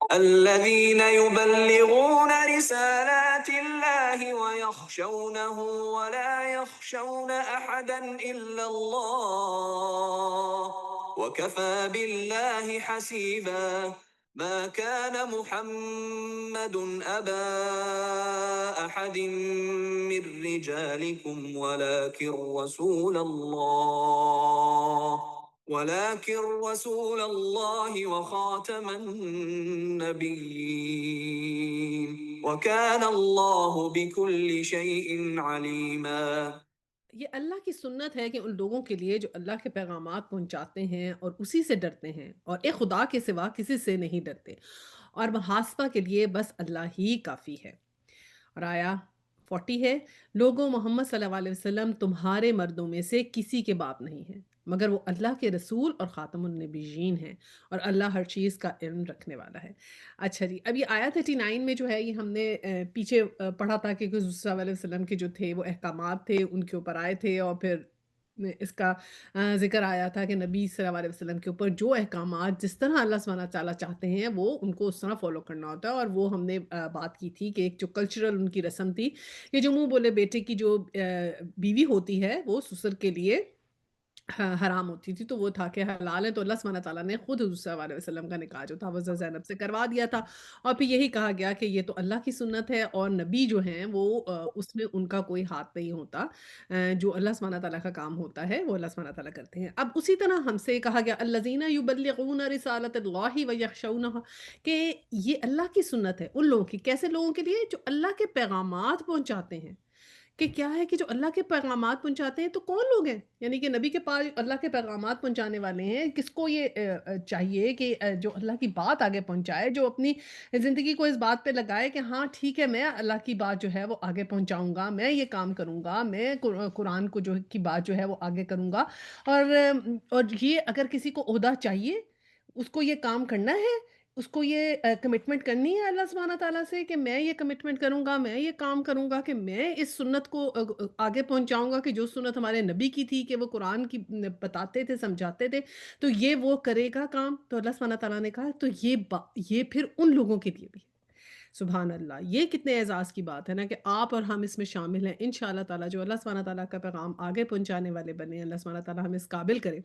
الذين يبلغون رسالات الله ويخشونه ولا يخشون أحدا إلا الله وكفى بالله حسيبا ما كان محمد أبا أحد من رجالكم ولكن رسول الله وخاتم النبيين وكان الله بكل شيء عليما۔ یہ اللہ کی سنت ہے کہ ان لوگوں کے لیے جو اللہ کے پیغامات پہنچاتے ہیں اور اسی سے ڈرتے ہیں اور ایک خدا کے سوا کسی سے نہیں ڈرتے، اور محاسبہ کے لیے بس اللہ ہی کافی ہے۔ اور آیا 40 ہے، لوگوں محمد صلی اللہ علیہ وسلم تمہارے مردوں میں سے کسی کے باپ نہیں ہیں مگر وہ اللہ کے رسول اور خاتم النبیین ہیں، اور اللہ ہر چیز کا علم رکھنے والا ہے۔ اچھا جی، اب یہ آیا 39 میں جو ہے یہ ہم نے پیچھے پڑھا تھا کہ حضور صلی اللہ علیہ وسلم کے جو تھے وہ احکامات تھے ان کے اوپر آئے تھے، اور پھر اس کا ذکر آیا تھا کہ نبی صلی اللہ علیہ وسلم کے اوپر جو احکامات جس طرح اللہ سبحانہ تعالیٰ چاہتے ہیں وہ ان کو اس طرح فالو کرنا ہوتا ہے۔ اور وہ ہم نے بات کی تھی کہ ایک جو کلچرل ان کی رسم تھی کہ جو منہ بولے بیٹے کی جو بیوی ہوتی ہے وہ سسر کے لیے حرام ہوتی تھی، تو وہ تھا کہ حلال ہے، تو اللہ سبحانہ تعالیٰ نے خود حضور صلی اللہ علیہ وسلم کا نکاح جو تھا وہ زینب سے کروا دیا تھا، اور پھر یہی کہا گیا کہ یہ تو اللہ کی سنت ہے اور نبی جو ہیں وہ اس میں ان کا کوئی ہاتھ نہیں ہوتا، جو اللہ سبحانہ تعالیٰ کا کام ہوتا ہے وہ اللہ سبحانہ تعالیٰ کرتے ہیں۔ اب اسی طرح ہم سے کہا گیا الذین یبلغون رسالۃ اللہ ویخشونہ، کہ یہ اللہ کی سنت ہے ان لوگوں کی، کیسے لوگوں کے لیے جو اللہ کے پیغامات پہنچاتے ہیں، کہ کیا ہے کہ جو اللہ کے پیغامات پہنچاتے ہیں تو کون لوگ ہیں، یعنی کہ نبی کے پاس اللہ کے پیغامات پہنچانے والے ہیں، کس کو یہ چاہیے کہ جو اللہ کی بات آگے پہنچائے، جو اپنی زندگی کو اس بات پہ لگائے کہ ہاں ٹھیک ہے میں اللہ کی بات جو ہے وہ آگے پہنچاؤں گا، میں یہ کام کروں گا، میں قرآن کو جو کی بات جو ہے وہ آگے کروں گا، اور یہ اگر کسی کو عہدہ چاہیے اس کو یہ کام کرنا ہے، اس کو یہ کمٹمنٹ کرنی ہے اللہ سبحانہ تعالیٰ سے کہ میں یہ کمٹمنٹ کروں گا، میں یہ کام کروں گا کہ میں اس سنت کو آگے پہنچاؤں گا، کہ جو سنت ہمارے نبی کی تھی کہ وہ قرآن کی بتاتے تھے سمجھاتے تھے، تو یہ وہ کرے گا کام، تو اللہ سبحانہ تعالیٰ نے کہا تو یہ پھر ان لوگوں کے لیے بھی ہے۔ سبحان اللہ، یہ کتنے اعزاز کی بات ہے نا کہ آپ اور ہم اس میں شامل ہیں انشاءاللہ تعالیٰ، جو اللہ سبحانہ تعالیٰ کا پیغام آگے پہنچانے والے بنے، اللہ سبحانہ تعالیٰ ہمیں اس قابل کرے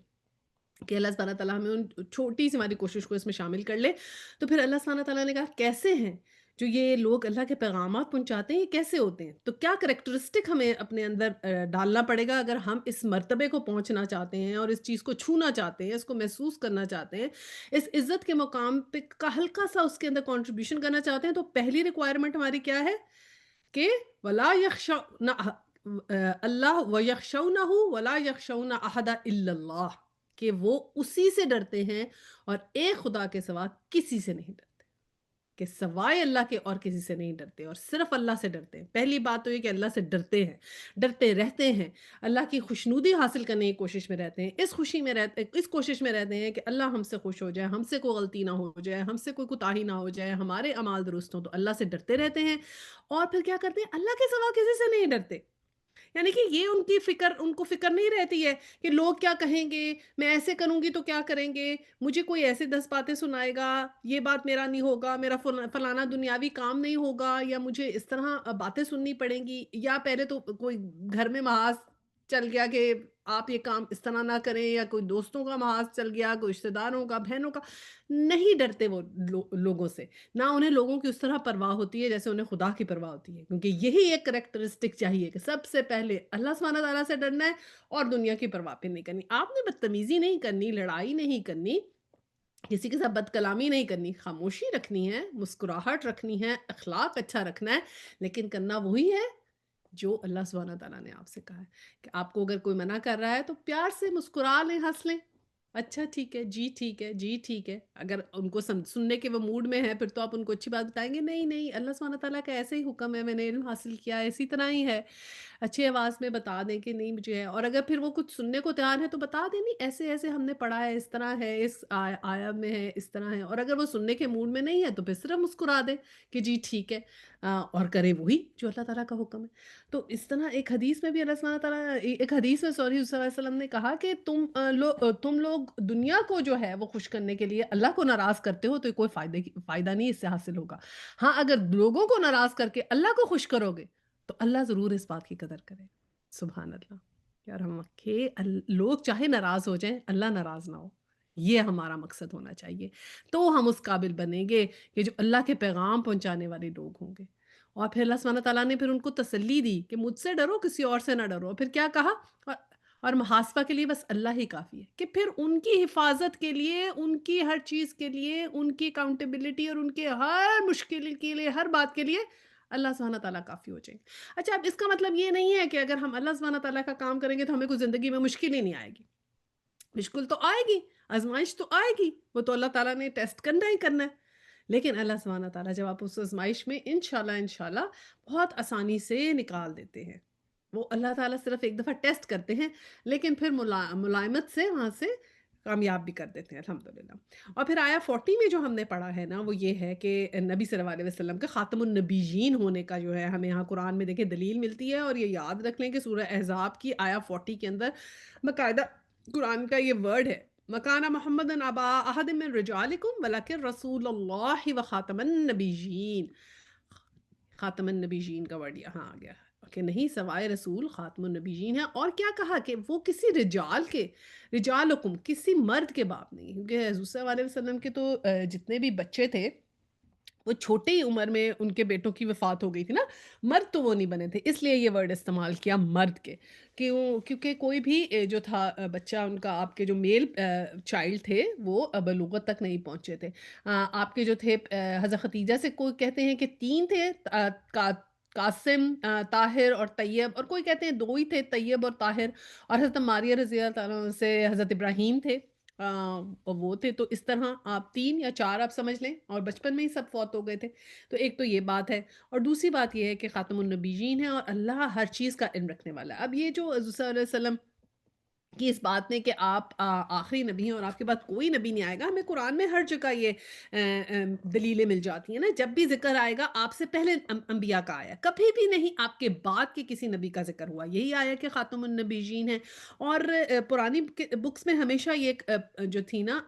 کہ اللہ سبحانہ تعالیٰ ہمیں ان چھوٹی سی ہماری کوشش کو اس میں شامل کر لے۔ تو پھر اللہ سبحانہ تعالیٰ نے کہا کیسے ہیں جو یہ لوگ اللہ کے پیغامات پہنچاتے ہیں، یہ کیسے ہوتے ہیں، تو کیا کریکٹرسٹک ہمیں اپنے اندر ڈالنا پڑے گا اگر ہم اس مرتبے کو پہنچنا چاہتے ہیں اور اس چیز کو چھونا چاہتے ہیں، اس کو محسوس کرنا چاہتے ہیں، اس عزت کے مقام پہ کا ہلکا سا اس کے اندر کنٹریبیوشن کرنا چاہتے ہیں، تو پہلی ریکوائرمنٹ ہماری کیا ہے کہ ولا یخشون اللہ ویخشونہ ولا یخشون احد الا اللہ، کہ وہ اسی سے ڈرتے ہیں اور ایک خدا کے سوا کسی سے نہیں ڈرتے، کہ سوائے اللہ کے اور کسی سے نہیں ڈرتے اور صرف اللہ سے ڈرتے ہیں۔ پہلی بات تو یہ کہ اللہ سے ڈرتے ہیں، ڈرتے رہتے ہیں، اللہ کی خوشنودی حاصل کرنے کی کوشش میں رہتے ہیں، اس کوشش میں رہتے ہیں کہ اللہ ہم سے خوش ہو جائے، ہم سے کوئی غلطی نہ ہو جائے، ہم سے کوئی کوتاہی نہ ہو جائے، ہمارے اعمال درست ہوں، تو اللہ سے ڈرتے رہتے ہیں، اور پھر کیا کرتے ہیں اللہ کے سوا کسی سے نہیں ڈرتے، یعنی کہ یہ ان کو فکر نہیں رہتی ہے کہ لوگ کیا کہیں گے، میں ایسے کروں گی تو کیا کریں گے، مجھے کوئی ایسے 10 باتیں سنائے گا، یہ بات میرا نہیں ہوگا، میرا فلانا دنیاوی کام نہیں ہوگا، یا مجھے اس طرح باتیں سننی پڑیں گی، یا پہلے تو کوئی گھر میں محاذ چل گیا کہ آپ یہ کام اس طرح نہ کریں، یا کوئی دوستوں کا محاذ چل گیا، کوئی رشتہ داروں کا، بہنوں کا، نہیں ڈرتے وہ لوگوں سے، نہ انہیں لوگوں کی اس طرح پرواہ ہوتی ہے جیسے انہیں خدا کی پرواہ ہوتی ہے، کیونکہ یہی ایک کریکٹرسٹک چاہیے کہ سب سے پہلے اللہ سبحانہ تعالیٰ سے ڈرنا ہے اور دنیا کی پرواہ پھر نہیں کرنی، آپ نے بدتمیزی نہیں کرنی، لڑائی نہیں کرنی، کسی کے ساتھ بد کلامی نہیں کرنی، خاموشی رکھنی ہے، مسکراہٹ رکھنی ہے، اخلاق اچھا رکھنا ہے، لیکن کرنا وہی ہے جو اللہ سبحانہ تعالیٰ نے آپ سے کہا ہے کہ آپ کو اگر کوئی منع کر رہا ہے تو پیار سے مسکرا لیں، ہنس لیں، اچھا ٹھیک ہے، جی ٹھیک ہے، جی ٹھیک ہے۔ اگر ان کو سننے کے وہ موڈ میں ہے پھر تو آپ ان کو اچھی بات بتائیں گے، نہیں نہیں اللہ سبحانہ تعالیٰ کا ایسے ہی حکم ہے، میں نے علم حاصل کیا ہے، اسی طرح ہی ہے، اچھی آواز میں بتا دیں کہ نہیں مجھے ہے۔ اور اگر پھر وہ کچھ سننے کو تیار ہے تو بتا دیں نہیں ایسے ایسے ہم نے پڑھا ہے، اس طرح ہے، اس آیا میں ہے، اس طرح ہے۔ اور اگر وہ سننے کے موڈ میں نہیں ہے تو پھر صرف مسکرا دیں کہ جی ٹھیک ہے، اور کریں وہی جو اللہ تعالیٰ کا حکم ہے۔ تو اس طرح ایک حدیث میں بھی اللہ سبحانہ تعالیٰ ایک حدیث میں صلی اللہ علیہ وسلم نے کہا کہ تم لوگ دنیا کو جو ہے وہ خوش کرنے کے لیے اللہ کو ناراض کرتے ہو تو کوئی فائدہ نہیں اس سے حاصل ہوگا۔ ہاں اگر لوگوں کو ناراض کر کے اللہ کو خوش کرو گے تو اللہ ضرور اس بات کی قدر کرے۔ سبحان اللہ۔ یار ہم کہ لوگ چاہے ناراض ہو جائیں اللہ ناراض نہ ہو، یہ ہمارا مقصد ہونا چاہیے، تو ہم اس قابل بنیں گے کہ جو اللہ کے پیغام پہنچانے والے لوگ ہوں گے۔ اور پھر اللہ سبحانہ تعالیٰ نے پھر ان کو تسلی دی کہ مجھ سے ڈرو کسی اور سے نہ ڈرو، پھر کیا کہا، اور اور محاسبہ کے لیے بس اللہ ہی کافی ہے، کہ پھر ان کی حفاظت کے لیے، ان کی ہر چیز کے لیے، ان کی اکاؤنٹیبلٹی اور ان کے ہر مشکل کے لیے، ہر بات کے لیے اللہ سبحانہ تعالیٰ کافی ہو جائیں گے۔ اچھا اب اس کا مطلب یہ نہیں ہے کہ اگر ہم اللہ سبحانہ تعالیٰ کا کام کریں گے تو ہمیں کوئی زندگی میں مشکل ہی نہیں آئے گی، مشکل تو آئے گی، آزمائش تو آئے گی، وہ تو اللہ تعالیٰ نے ٹیسٹ کرنا ہی کرنا ہے، لیکن اللہ سبحانہ تعالیٰ جب آپ اس آزمائش میں انشاءاللہ بہت آسانی سے نکال دیتے ہیں۔ وہ اللہ تعالیٰ صرف ایک دفعہ ٹیسٹ کرتے ہیں لیکن پھر ملائمت سے وہاں سے کامیاب بھی کر دیتے ہیں الحمدللہ۔ اور پھر آیا 40 میں جو ہم نے پڑھا ہے نا وہ یہ ہے کہ نبی صلی اللہ علیہ وسلم کے خاتم النبیین ہونے کا جو ہے ہمیں یہاں قرآن میں دیکھیں دلیل ملتی ہے، اور یہ یاد رکھ لیں کہ سورہ احزاب کی آیا 40 کے اندر باقاعدہ قرآن کا یہ ورڈ ہے، مکانہ محمد ابا احد من رجالکم ولکن رسول اللہ و خاتم النبیین، خاتم النبیین کا ورڈ یہاں آ گیا کہ نہیں سوائے رسول خاتم النبیین ہے۔ اور کیا کہا کہ وہ کسی رجال کے، رجالکم کسی مرد کے باپ نہیں، کیونکہ حضور صلی اللہ علیہ وسلم کے تو جتنے بھی بچے تھے وہ چھوٹی ہی عمر میں ان کے بیٹوں کی وفات ہو گئی تھی نا، مرد تو وہ نہیں بنے تھے، اس لیے یہ ورڈ استعمال کیا مرد کے، کیونکہ کوئی بھی جو تھا بچہ ان کا، آپ کے جو میل چائلڈ تھے وہ بلوغت تک نہیں پہنچے تھے۔ آپ کے جو تھے حضرت ختیجہ سے کوئی کہتے ہیں کہ 3 تھے، قاسم، طاہر اور طیب، اور کوئی کہتے ہیں 2 ہی تھے، طیب اور طاہر، اور حضرت ماریہ رضی اللہ تعالیٰ عنہ سے حضرت ابراہیم تھے، اور وہ تھے، تو اس طرح آپ 3 یا 4 آپ سمجھ لیں، اور بچپن میں ہی سب فوت ہو گئے تھے۔ تو ایک تو یہ بات ہے، اور دوسری بات یہ ہے کہ خاتم النبیین ہے اور اللہ ہر چیز کا علم رکھنے والا ہے۔ اب یہ جو حضور صلی اللہ علیہ وسلم کی اس بات نے کہ آپ آخری نبی ہیں اور آپ کے بعد کوئی نبی نہیں آئے گا، ہمیں قرآن میں ہر جگہ یہ دلیلیں مل جاتی ہیں نا، جب بھی ذکر آئے گا آپ سے پہلے انبیاء کا آیا، کبھی بھی نہیں آپ کے بعد کے کسی نبی کا ذکر ہوا، یہی آیا کہ خاتم النبیین ہے۔ اور پرانی بکس میں ہمیشہ یہ ایک جو تھی نا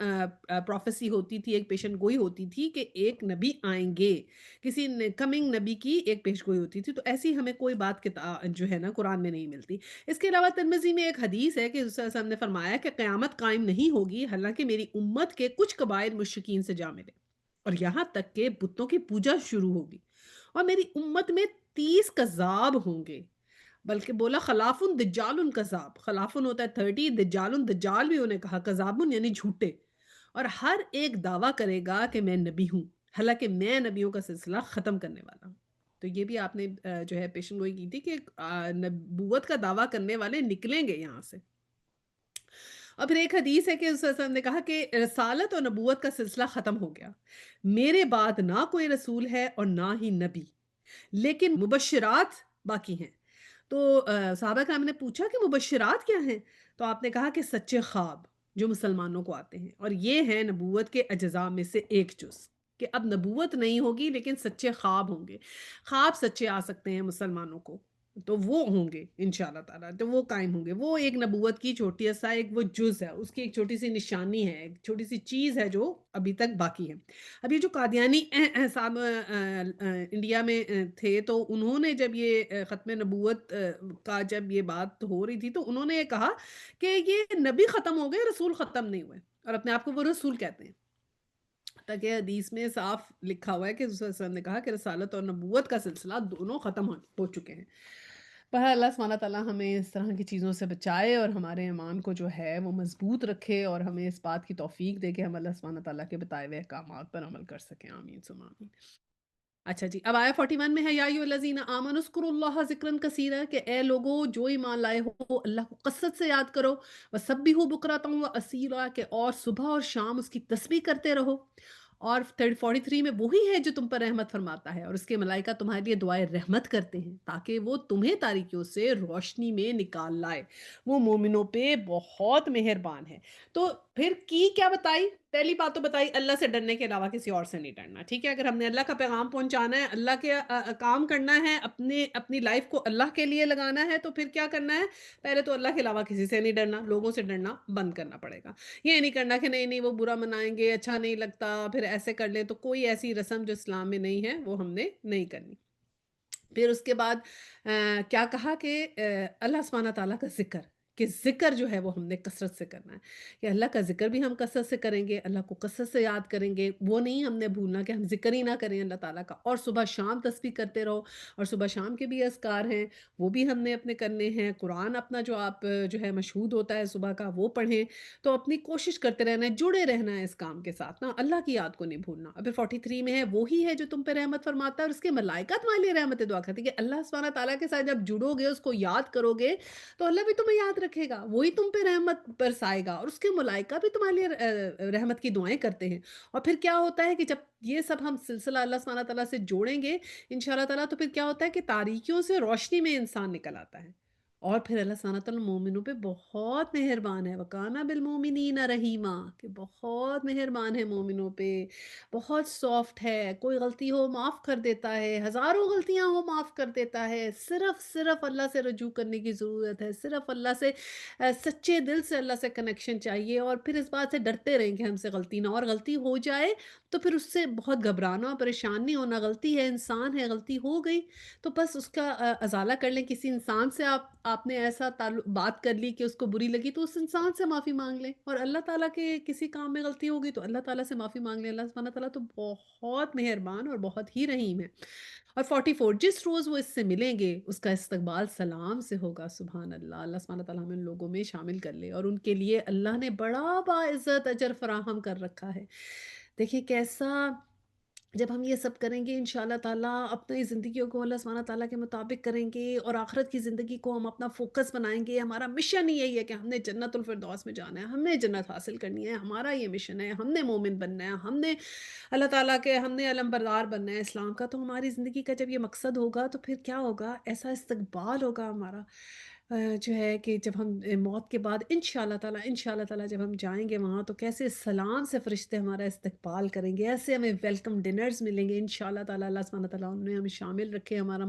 پروفیسی ہوتی تھی، ایک پیشن گوئی ہوتی تھی کہ ایک نبی آئیں گے، کسی کمنگ نبی کی ایک پیش گوئی ہوتی تھی، تو ایسی ہمیں کوئی بات جو ہے نا قرآن میں نہیں ملتی۔ اس کے علاوہ ترمذی میں ایک حدیث ہے کہ رسول اللہ صلی اللہ علیہ وسلم نے فرمایا کہ قیامت قائم نہیں ہوگی حالانکہ میری امت کے کچھ قبائل مشرکین سے جا ملے، اور یہاں تک کہ بتوں کی پوجا شروع ہوگی، اور میری امت میں 30 کذاب ہوں گے، بلکہ بولا خلافن دجال کذاب، خلافن ہوتا ہے 30، دجال دجال بھی انہیں کہا، کذابن یعنی جھوٹے، اور ہر ایک دعویٰ کرے گا کہ میں نبی ہوں حالانکہ میں نبیوں کا سلسلہ ختم کرنے والا ہوں۔ تو یہ بھی آپ نے جو ہے پیشن گوئی کی تھی کہ نبوت کا دعویٰ کرنے والے نکلیں گے یہاں سے۔ اور پھر ایک حدیث ہے کہ اس وسلم نے کہا کہ رسالت اور نبوت کا سلسلہ ختم ہو گیا، میرے بعد نہ کوئی رسول ہے اور نہ ہی نبی، لیکن مبشرات باقی ہیں۔ تو صحابہ کرام نے پوچھا کہ مبشرات کیا ہیں؟ تو آپ نے کہا کہ سچے خواب جو مسلمانوں کو آتے ہیں، اور یہ ہے نبوت کے اجزاء میں سے ایک جز، کہ اب نبوت نہیں ہوگی لیکن سچے خواب ہوں گے، خواب سچے آ سکتے ہیں مسلمانوں کو، تو وہ ہوں گے انشاءاللہ تعالیٰ، تو وہ قائم ہوں گے، وہ ایک نبوت کی چھوٹی سا ایک وہ جز ہے، اس کی ایک چھوٹی سی نشانی ہے، ایک چھوٹی سی چیز ہے جو ابھی تک باقی ہے۔ اب یہ جو قادیانی صاحب انڈیا میں تھے، تو انہوں نے جب یہ ختم نبوت کا جب یہ بات ہو رہی تھی تو انہوں نے یہ کہا کہ یہ نبی ختم ہو گئے، رسول ختم نہیں ہوئے، اور اپنے آپ کو وہ رسول کہتے ہیں، تاکہ حدیث میں صاف لکھا ہوا ہے کہ رسول صلی اللہ علیہ وسلم نے کہا کہ رسالت اور نبوت کا سلسلہ دونوں ختم ہو چکے ہیں۔ بہرحال اللہ سبحانہ تعالیٰ ہمیں اس طرح کی چیزوں سے بچائے اور ہمارے ایمان کو جو ہے وہ مضبوط رکھے، اور ہمیں اس بات کی توفیق دے کہ ہم اللہ سبحانہ تعالیٰ کے بتائے ہوئے احکامات پر عمل کر سکیں، آمین ثم آمین۔ اچھا جی، اب آیا 41 میں ہے، یا ایھا الذین آمنوا اذکروا اللہ ذکرا کثیرا، کہ اے لوگو جو ایمان لائے ہو اللہ کو کثرت سے یاد کرو، وسبحوا بکرۃ واصیلا، کہ اور صبح اور شام اس کی تسبیح کرتے رہو، اور 43 میں وہی ہے جو تم پر رحمت فرماتا ہے اور اس کے ملائکہ تمہارے لیے دعائے رحمت کرتے ہیں تاکہ وہ تمہیں تاریکیوں سے روشنی میں نکال لائے، وہ مومنوں پہ بہت مہربان ہے۔ تو پھر کی کیا بتائی؟ پہلی بات تو بتائی اللہ سے ڈرنے کے علاوہ کسی اور سے نہیں ڈرنا، ٹھیک ہے؟ اگر ہم نے اللہ کا پیغام پہنچانا ہے، اللہ کے کام کرنا ہے، اپنی لائف کو اللہ کے لیے لگانا ہے، تو پھر کیا کرنا ہے؟ پہلے تو اللہ کے علاوہ کسی سے نہیں ڈرنا، لوگوں سے ڈرنا بند کرنا پڑے گا۔ یہ نہیں کرنا کہ نہیں نہیں وہ برا منائیں گے، اچھا نہیں لگتا، پھر ایسے کر لیں، تو کوئی ایسی رسم جو اسلام میں نہیں ہے وہ ہم نے نہیں کرنی۔ پھر اس کے بعد کیا کہا کہ اللہ سبحانہ تعالیٰ کا ذکر، کہ ذکر جو ہے وہ ہم نے کثرت سے کرنا ہے، کہ اللہ کا ذکر بھی ہم کثرت سے کریں گے، اللہ کو کثرت سے یاد کریں گے، وہ نہیں ہم نے بھولنا کہ ہم ذکر ہی نہ کریں اللہ تعالیٰ کا، اور صبح شام تسبیح کرتے رہو، اور صبح شام کے بھی اذکار ہیں وہ بھی ہم نے اپنے کرنے ہیں، قرآن اپنا جو آپ جو ہے مشہود ہوتا ہے صبح کا وہ پڑھیں، تو اپنی کوشش کرتے رہنا ہے، جڑے رہنا ہے اس کام کے ساتھ نا، اللہ کی یاد کو نہیں بھولنا۔ اب 43 میں ہے، وہی ہے جو تم پہ رحمت فرماتا ہے اور اس کے ملائکہ تمہارے لیے رحمت دعا کرتے ہیں، کہ اللہ سبحانہ تعالیٰ کے ساتھ جب جڑو گے، اس کو یاد کرو گے، تو اللہ بھی تمہیں یاد رکھے گا، وہی تم پہ رحمت برسائے گا، اور اس کے ملائکہ بھی تمہارے لیے رحمت کی دعائیں کرتے ہیں۔ اور پھر کیا ہوتا ہے کہ جب یہ سب ہم سلسلہ اللہ سبحانہ تعالیٰ سے جوڑیں گے انشاءاللہ تعالیٰ، تو پھر کیا ہوتا ہے کہ تاریکیوں سے روشنی میں انسان نکل آتا ہے، اور پھر اللہ سبحانہ تعالیٰ مومنوں پہ بہت مہربان ہے، وَكَانَ بِالْمُؤْمِنِينَ رَحِيمًا، کہ بہت مہربان ہے مومنوں پہ، بہت سافٹ ہے، کوئی غلطی ہو معاف کر دیتا ہے، ہزاروں غلطیاں ہو معاف کر دیتا ہے، صرف اللہ سے رجوع کرنے کی ضرورت ہے، صرف اللہ سے سچے دل سے اللہ سے کنیکشن چاہیے، اور پھر اس بات سے ڈرتے رہیں کہ ہم سے غلطی نہ ہو، اور غلطی ہو جائے تو پھر اس سے بہت گھبرانا، پریشان نہیں ہونا، غلطی ہے، انسان ہے، غلطی ہو گئی تو بس اس کا ازالہ کر لیں، کسی انسان سے آپ نے ایسا بات کر لی کہ اس کو بری لگی، تو اس انسان سے معافی مانگ لیں، اور اللہ تعالیٰ کے کسی کام میں غلطی ہوگی تو اللہ تعالیٰ سے معافی مانگ لیں، اللہ سبحانہ تعالیٰ تو بہت مہربان اور بہت ہی رحیم ہے۔ اور 44 جس روز وہ اس سے ملیں گے اس کا استقبال سلام سے ہوگا، سبحان اللہ، اللہ سبحانہ تعالیٰ ہمیں ان لوگوں میں شامل کر لے، اور ان کے لیے اللہ نے بڑا باعزت اجر فراہم کر رکھا ہے۔ دیکھیے کیسا، جب ہم یہ سب کریں گے انشاءاللہ تعالیٰ، اپنی زندگیوں کو اللہ سبحانہ تعالیٰ کے مطابق کریں گے، اور آخرت کی زندگی کو ہم اپنا فوکس بنائیں گے، ہمارا مشن ہی یہی ہے کہ ہم نے جنت الفردوس میں جانا ہے، ہم نے جنت حاصل کرنی ہے، ہمارا یہ مشن ہے، ہم نے مومن بننا ہے، ہم نے اللہ تعالیٰ کے، ہم نے علم بردار بننا ہے اسلام کا، تو ہماری زندگی کا جب یہ مقصد ہوگا تو پھر کیا ہوگا، ایسا استقبال ہوگا ہمارا جو ہے کہ جب ہم موت کے بعد انشاءاللہ تعالیٰ جب ہم جائیں گے وہاں، تو کیسے سلام سے فرشتے ہمارا استقبال کریں گے، ایسے ہمیں ویلکم ڈنرز ملیں گے انشاءاللہ تعالیٰ، اللہ سبحانہ تعالیٰ انہیں ہمیں شامل رکھے، ہمارا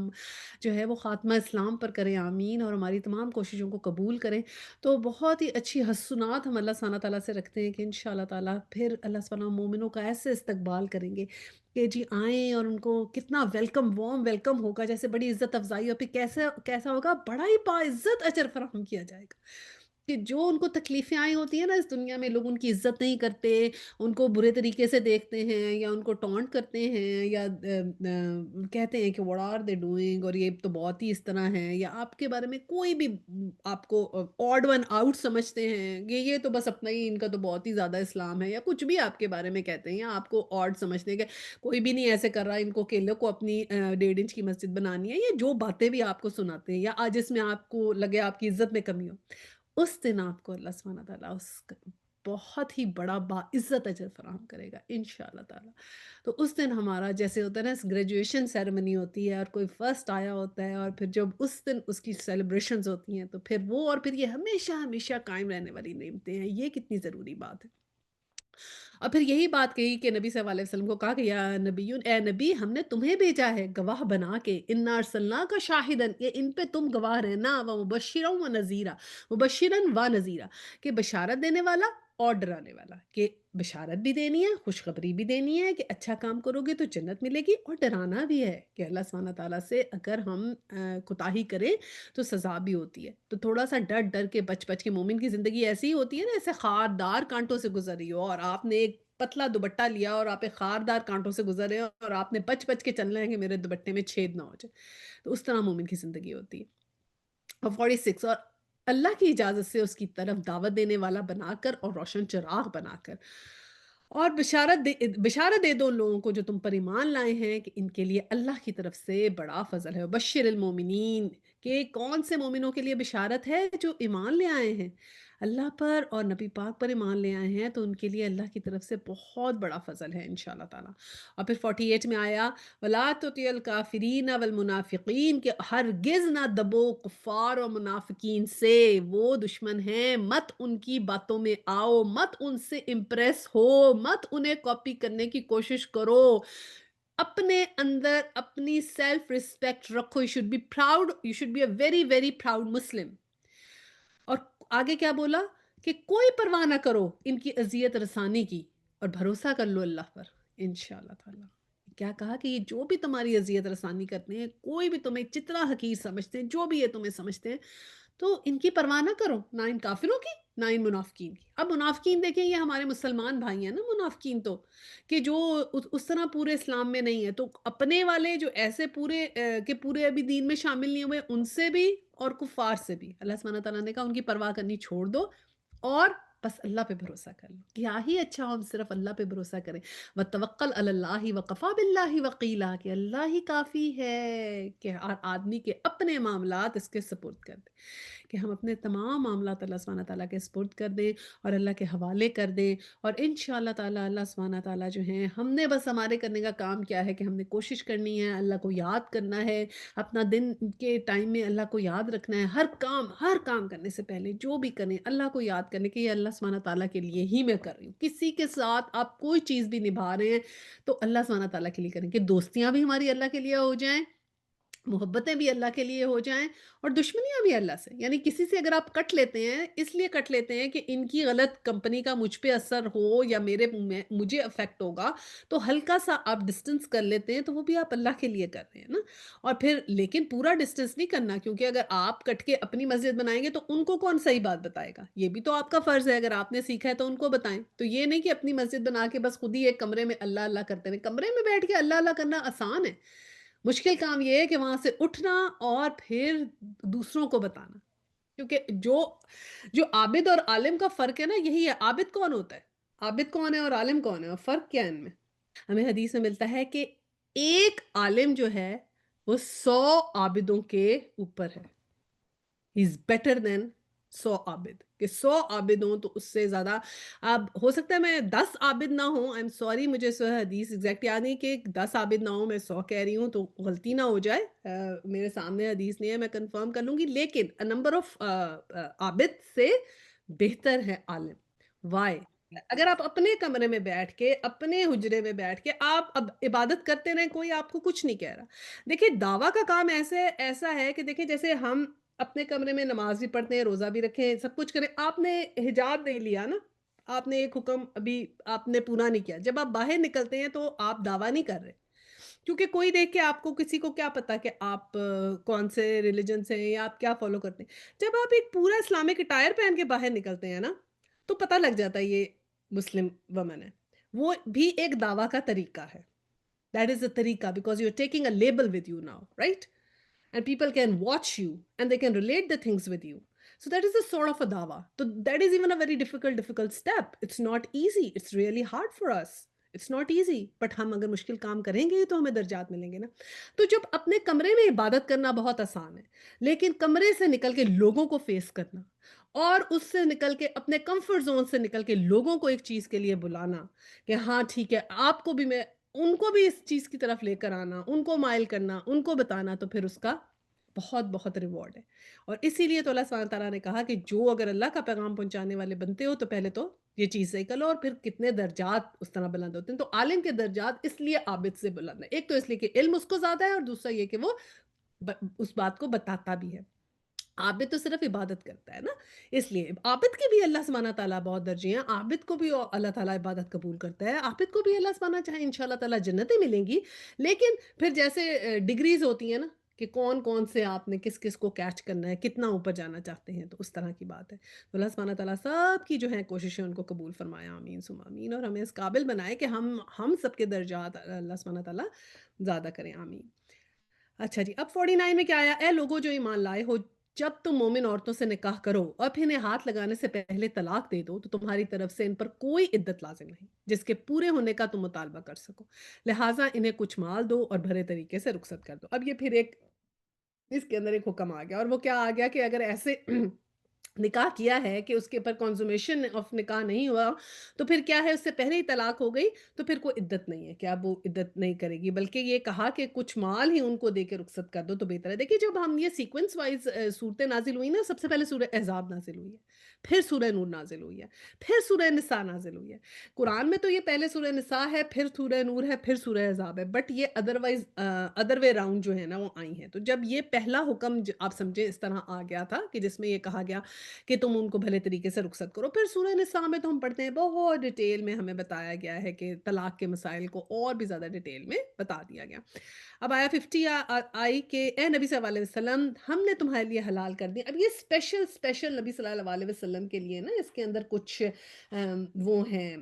جو ہے وہ خاتمہ اسلام پر کریں، آمین، اور ہماری تمام کوششوں کو قبول کریں۔ تو بہت ہی اچھی حسنات ہم اللہ سبحانہ تعالیٰ سے رکھتے ہیں کہ انشاءاللہ تعالیٰ پھر اللہ سبحانہ مومنوں کا ایسے استقبال کریں گے کہ جی آئیں، اور ان کو کتنا ویلکم، وارم ویلکم ہوگا، جیسے بڑی عزت افزائی، اور پھر کیسا ہوگا، بڑا ہی باعزت اجر فراہم کیا جائے گا، کہ جو ان کو تکلیفیں آئی ہوتی ہیں نا اس دنیا میں، لوگ ان کی عزت نہیں کرتے، ان کو برے طریقے سے دیکھتے ہیں، یا ان کو ٹونٹ کرتے ہیں، یا کہتے ہیں کہ what are they doing، اور یہ تو بہت ہی اس طرح ہے، یا آپ کے بارے میں کوئی بھی آپ کو آڈ ون آؤٹ سمجھتے ہیں، یہ تو بس اپنا ہی، ان کا تو بہت ہی زیادہ اسلام ہے، یا کچھ بھی آپ کے بارے میں کہتے ہیں، یا آپ کو آڈ سمجھتے ہیں کہ کوئی بھی نہیں ایسے کر رہا، ان کو کیلے کو اپنی 1.5 انچ کی مسجد بنانی ہے، یا جو باتیں بھی آپ کو سناتے ہیں، یا آج اس میں آپ کو لگے آپ کی عزت میں کمی ہو، اس دن آپ کو اللہ سبحانہ تعالیٰ بہت ہی بڑا باعزت اجر فراہم کرے گا انشاءاللہ تعالیٰ۔ تو اس دن ہمارا جیسے ہوتا ہے نا، گریجویشن سیریمنی ہوتی ہے، اور کوئی فرسٹ آیا ہوتا ہے، اور پھر جب اس دن اس کی سیلیبریشنز ہوتی ہیں، تو پھر وہ، اور پھر یہ ہمیشہ ہمیشہ قائم رہنے والی نعمتیں ہیں، یہ کتنی ضروری بات ہے۔ اور پھر یہی بات کہی کہ نبی صلی اللہ علیہ وسلم کو کہا کہ یا نبی، اے نبی، ہم نے تمہیں بھیجا ہے گواہ بنا کے، انا ارسلناک شاہدن، یہ ان پہ تم گواہ رہنا، و مبشرا و نذیرا، مبشرا و نذیرا، کہ بشارت دینے والا اور ڈرانے والا، کہ بشارت بھی دینی ہے، خوشخبری بھی دینی ہے کہ اچھا کام کرو گے تو جنت ملے گی، اور ڈرانا بھی ہے کہ اللہ سبحانہ تعالیٰ سے اگر ہم کوتاہی کریں تو سزا بھی ہوتی ہے، تو تھوڑا سا ڈر ڈر کے بچ بچ کے، مومن کی زندگی ایسی ہی ہوتی ہے نا، ایسے خاردار کانٹوں سے گزر رہی ہو، اور آپ نے ایک پتلا دوپٹہ لیا اور آپ ایک خاردار کانٹوں سے گزر رہے ہو، اور آپ نے بچ بچ کے چلنا ہے کہ میرے دوپٹے میں چھید نہ ہو جائے، تو اس طرح مومن کی زندگی ہوتی ہے۔ اور 46 اور اللہ کی اجازت سے اس کی طرف دعوت دینے والا بنا کر اور روشن چراغ بنا کر، اور بشارت دے دو ان لوگوں کو جو تم پر ایمان لائے ہیں کہ ان کے لیے اللہ کی طرف سے بڑا فضل ہے۔ بشر المومنین، کہ کون سے مومنوں کے لیے بشارت ہے؟ جو ایمان لے آئے ہیں اللہ پر اور نبی پاک پر ایمان لے آئے ہیں، تو ان کے لیے اللہ کی طرف سے بہت بڑا فضل ہے انشاءاللہ تعالیٰ۔ اور پھر 48 میں آیا وَلَا تُطِعِ الْكَافِرِينَ وَالْمُنَافِقِينَ، کہ ہرگز نہ دبو کفار اور منافقین سے، وہ دشمن ہیں، مت ان کی باتوں میں آؤ، مت ان سے امپریس ہو، مت انہیں کاپی کرنے کی کوشش کرو، اپنے اندر اپنی سیلف ریسپیکٹ رکھو، you should be proud, you should be a very very proud Muslim. اور آگے کیا بولا کہ کوئی پرواہ نہ کرو ان کی اذیت رسانی کی، اور بھروسہ کر لو اللہ پر انشاءاللہ تعالیٰ۔ کیا کہا کہ یہ جو بھی تمہاری اذیت رسانی کرتے ہیں، کوئی بھی تمہیں جتنا حقیر سمجھتے ہیں، جو بھی یہ تمہیں سمجھتے ہیں، تو ان کی پرواہ نہ کرو، نہ ان کافروں کی نہ ان منافقین کی۔ اب منافقین دیکھیں، یہ ہمارے مسلمان بھائی ہیں نا منافقین، تو کہ جو اس طرح پورے اسلام میں نہیں ہے، تو اپنے والے جو ایسے پورے کہ پورے ابھی دین میں شامل نہیں ہوئے، ان سے بھی اور کفار سے بھی اللہ سبحانہ تعالیٰ نے کہا ان کی پرواہ کرنی چھوڑ دو، اور بس اللہ پہ بھروسہ کر لو۔ کیا ہی اچھا ہم صرف اللہ پہ بھروسہ کریں، وَتَوَكَّلْ عَلَى اللَّهِ وَكَفَى بِاللَّهِ وَقِيلًا، کہ اللہ ہی کافی ہے، کہ آدمی کے اپنے معاملات اس کے سپرد کر دیں، کہ ہم اپنے تمام معاملات اللہ سبحانہ تعالیٰ کے سپرد کر دیں اور اللہ کے حوالے کر دیں، اور انشاءاللہ تعالیٰ اللہ سبحانہ تعالیٰ جو ہیں، ہم نے بس ہمارے کرنے کا کام کیا ہے کہ ہم نے کوشش کرنی ہے، اللہ کو یاد کرنا ہے، اپنا دن کے ٹائم میں اللہ کو یاد رکھنا ہے، ہر کام کرنے سے پہلے جو بھی کریں اللہ کو یاد کرنے کہ یہ اللہ سبحانہ تعالیٰ کے لیے ہی میں کر رہی ہوں۔ کسی کے ساتھ آپ کوئی چیز بھی نبھا رہے ہیں تو اللہ سبحانہ تعالیٰ کے لیے کریں، کہ دوستیاں بھی ہماری اللہ کے لیے ہو جائیں، محبتیں بھی اللہ کے لیے ہو جائیں، اور دشمنیاں بھی اللہ سے، یعنی کسی سے اگر آپ کٹ لیتے ہیں اس لیے کٹ لیتے ہیں کہ ان کی غلط کمپنی کا مجھ پہ اثر ہو یا مجھے افیکٹ ہوگا، تو ہلکا سا آپ ڈسٹنس کر لیتے ہیں، تو وہ بھی آپ اللہ کے لیے کر رہے ہیں نا۔ اور پھر لیکن پورا ڈسٹنس نہیں کرنا، کیونکہ اگر آپ کٹ کے اپنی مسجد بنائیں گے تو ان کو کون صحیح بات بتائے گا؟ یہ بھی تو آپ کا فرض ہے، اگر آپ نے سیکھا ہے تو ان کو بتائیں۔ تو یہ نہیں کہ اپنی مسجد بنا کے بس خود ہی ایک کمرے میں اللہ اللہ کرتے رہیں۔ کمرے میں بیٹھ کے اللہ اللہ کرنا آسان ہے، مشکل کام یہ ہے کہ وہاں سے اٹھنا اور پھر دوسروں کو بتانا، کیونکہ جو عابد اور عالم کا فرق ہے نا، یہی ہے۔ عابد کون ہوتا ہے؟ عابد کون ہے اور عالم کون ہے، اور فرق کیا ہے ان میں؟ ہمیں حدیث میں ملتا ہے کہ ایک عالم جو ہے وہ 100 عابدوں کے اوپر ہے، ہی از بیٹر دین 100 عابد، کہ 100 عابد ہوں تو اس سے زیادہ۔ اب ہو سکتا ہے میں 10 عابد نہ ہوں، آئی ایم سوری، مجھے حدیث ایگزیکٹ یاد نہیں کہ 10 عابد نہ ہوں، میں 100 کہہ رہی ہوں تو غلطی نہ ہو جائے، میرے سامنے حدیث نہیں ہے، میں کنفرم کر لوں گی، لیکن نمبر آف عابد سے بہتر ہے عالم۔ وائی؟ اگر آپ اپنے کمرے میں بیٹھ کے اپنے حجرے میں بیٹھ کے آپ اب عبادت کرتے رہیں، کوئی آپ کو کچھ نہیں کہہ رہا۔ دیکھیں دعویٰ کا کام ایسا ہے کہ دیکھیں جیسے ہم اپنے کمرے میں نماز بھی پڑھتے ہیں، روزہ بھی رکھیں، سب کچھ کریں، آپ نے حجاب نہیں لیا نا، آپ نے ایک حکم ابھی آپ نے پورا نہیں کیا، جب آپ باہر نکلتے ہیں تو آپ دعویٰ نہیں کر رہے، کیونکہ کوئی دیکھ کے آپ کو، کسی کو کیا پتا کہ آپ کون سے ریلیجن سے ہیں یا آپ کیا فالو کرتے ہیں۔ جب آپ ایک پورا اسلامک اٹائر پہن کے باہر نکلتے ہیں نا، تو پتہ لگ جاتا ہے یہ مسلم ومن ہے۔ وہ بھی ایک دعویٰ کا طریقہ ہے، دیٹ از اے طریقہ، because you are taking a label with you now, right? And people can watch you and they can relate the things with you. So that is a sort of a dawa. So that is even a very difficult step. It's not easy. It's really hard for us. It's not easy. But ہم اگر مشکل کام کریں گے تو ہمیں درجات ملیں گے نا۔ تو جب اپنے کمرے میں عبادت کرنا بہت آسان ہے، لیکن کمرے سے نکل کے لوگوں کو فیس کرنا، اور اس سے نکل کے اپنے کمفرٹ زون سے نکل کے لوگوں کو ایک چیز کے لیے بلانا کہ ہاں ٹھیک ہے، آپ کو بھی میں ان کو بھی اس چیز کی طرف لے کر آنا، ان کو مائل کرنا، ان کو بتانا، تو پھر اس کا بہت بہت ریوارڈ ہے۔ اور اسی لیے تو اللہ سبحانہ تعالیٰ نے کہا کہ جو اگر اللہ کا پیغام پہنچانے والے بنتے ہو تو پہلے تو یہ چیز صحیح کر لو، اور پھر کتنے درجات اس طرح بلند ہوتے ہیں۔ تو عالم کے درجات اس لیے عابد سے بلند ہے، ایک تو اس لیے کہ علم اس کو زیادہ ہے، اور دوسرا یہ کہ وہ اس بات کو بتاتا بھی ہے۔ عابد تو صرف عبادت کرتا ہے نا، اس لیے عابد کے بھی اللہ سبحانہ تعالیٰ بہت درجے ہیں، عابد کو بھی اللہ تعالیٰ عبادت قبول کرتا ہے، عابد کو بھی اللہ سبحانہ چاہے انشاءاللہ تعالیٰ جنتیں ملیں گی، لیکن پھر جیسے ڈگریز ہوتی ہیں نا کہ کون سے آپ نے کس کس کو کیچ کرنا ہے، کتنا اوپر جانا چاہتے ہیں، تو اس طرح کی بات ہے۔ تو اللہ سبحانہ تعالیٰ سب کی جو ہیں کوششیں ان کو قبول فرمائے، آمین ثم آمین، اور ہمیں اس قابل بنائے کہ ہم سب کے درجات اللہ سبحانہ تعالیٰ زیادہ کریں، آمین۔ اچھا جی، اب 49 میں کیا آیا؟ اے لوگوں جو ایمان لائے ہو، جب تم مومن عورتوں سے نکاح کرو اور پھر انہیں ہاتھ لگانے سے پہلے طلاق دے دو تو تمہاری طرف سے ان پر کوئی عدت لازم نہیں جس کے پورے ہونے کا تم مطالبہ کر سکو، لہٰذا انہیں کچھ مال دو اور بھرے طریقے سے رخصت کر دو۔ اب یہ پھر ایک اس کے اندر ایک حکم آ گیا، اور وہ کیا آ گیا کہ اگر ایسے نکاح کیا ہے کہ اس کے اوپر کنزومیشن آف نکاح نہیں ہوا، تو پھر کیا ہے، اس سے پہلے ہی طلاق ہو گئی تو پھر کوئی عدت نہیں ہے کہ اب وہ عدت نہیں کرے گی، بلکہ یہ کہا کہ کچھ مال ہی ان کو دے کے رخصت کر دو تو بہتر ہے۔ دیکھیے جب ہم یہ سیکوینس وائز صورتیں نازل ہوئی نا، سب سے پہلے سورہ احزاب نازل ہوئی ہے، پھر سورہ نور نازل ہوئی ہے، پھر سورہ نساء نازل ہوئی ہے۔ قرآن میں تو یہ پہلے سورہ نساء ہے، پھر سورہ نور ہے، پھر سورہ احزاب ہے، بٹ یہ ادروائز ادر وے راؤنڈ جو ہے نا وہ آئی ہیں۔ تو جب یہ پہلا حکم آپ سمجھے اس طرح آ گیا تھا کہ جس میں یہ کہا گیا کہ تم ان کو بھلے طریقے سے رخصت کرو، پھر سورہ نساء میں تو ہم پڑھتے ہیں بہت ڈیٹیل میں ہمیں بتایا گیا ہے کہ طلاق کے مسائل کو اور بھی زیادہ ڈیٹیل میں بتا دیا گیا۔ اب آیا 50 آئی کہ اے نبی صلی اللہ علیہ وسلم ہم نے تمہارے لیے حلال کر دیا۔ اب یہ اسپیشل نبی صلی اللہ علیہ وسلم کے لیے نا اس کے اندر کچھ وہ ہیں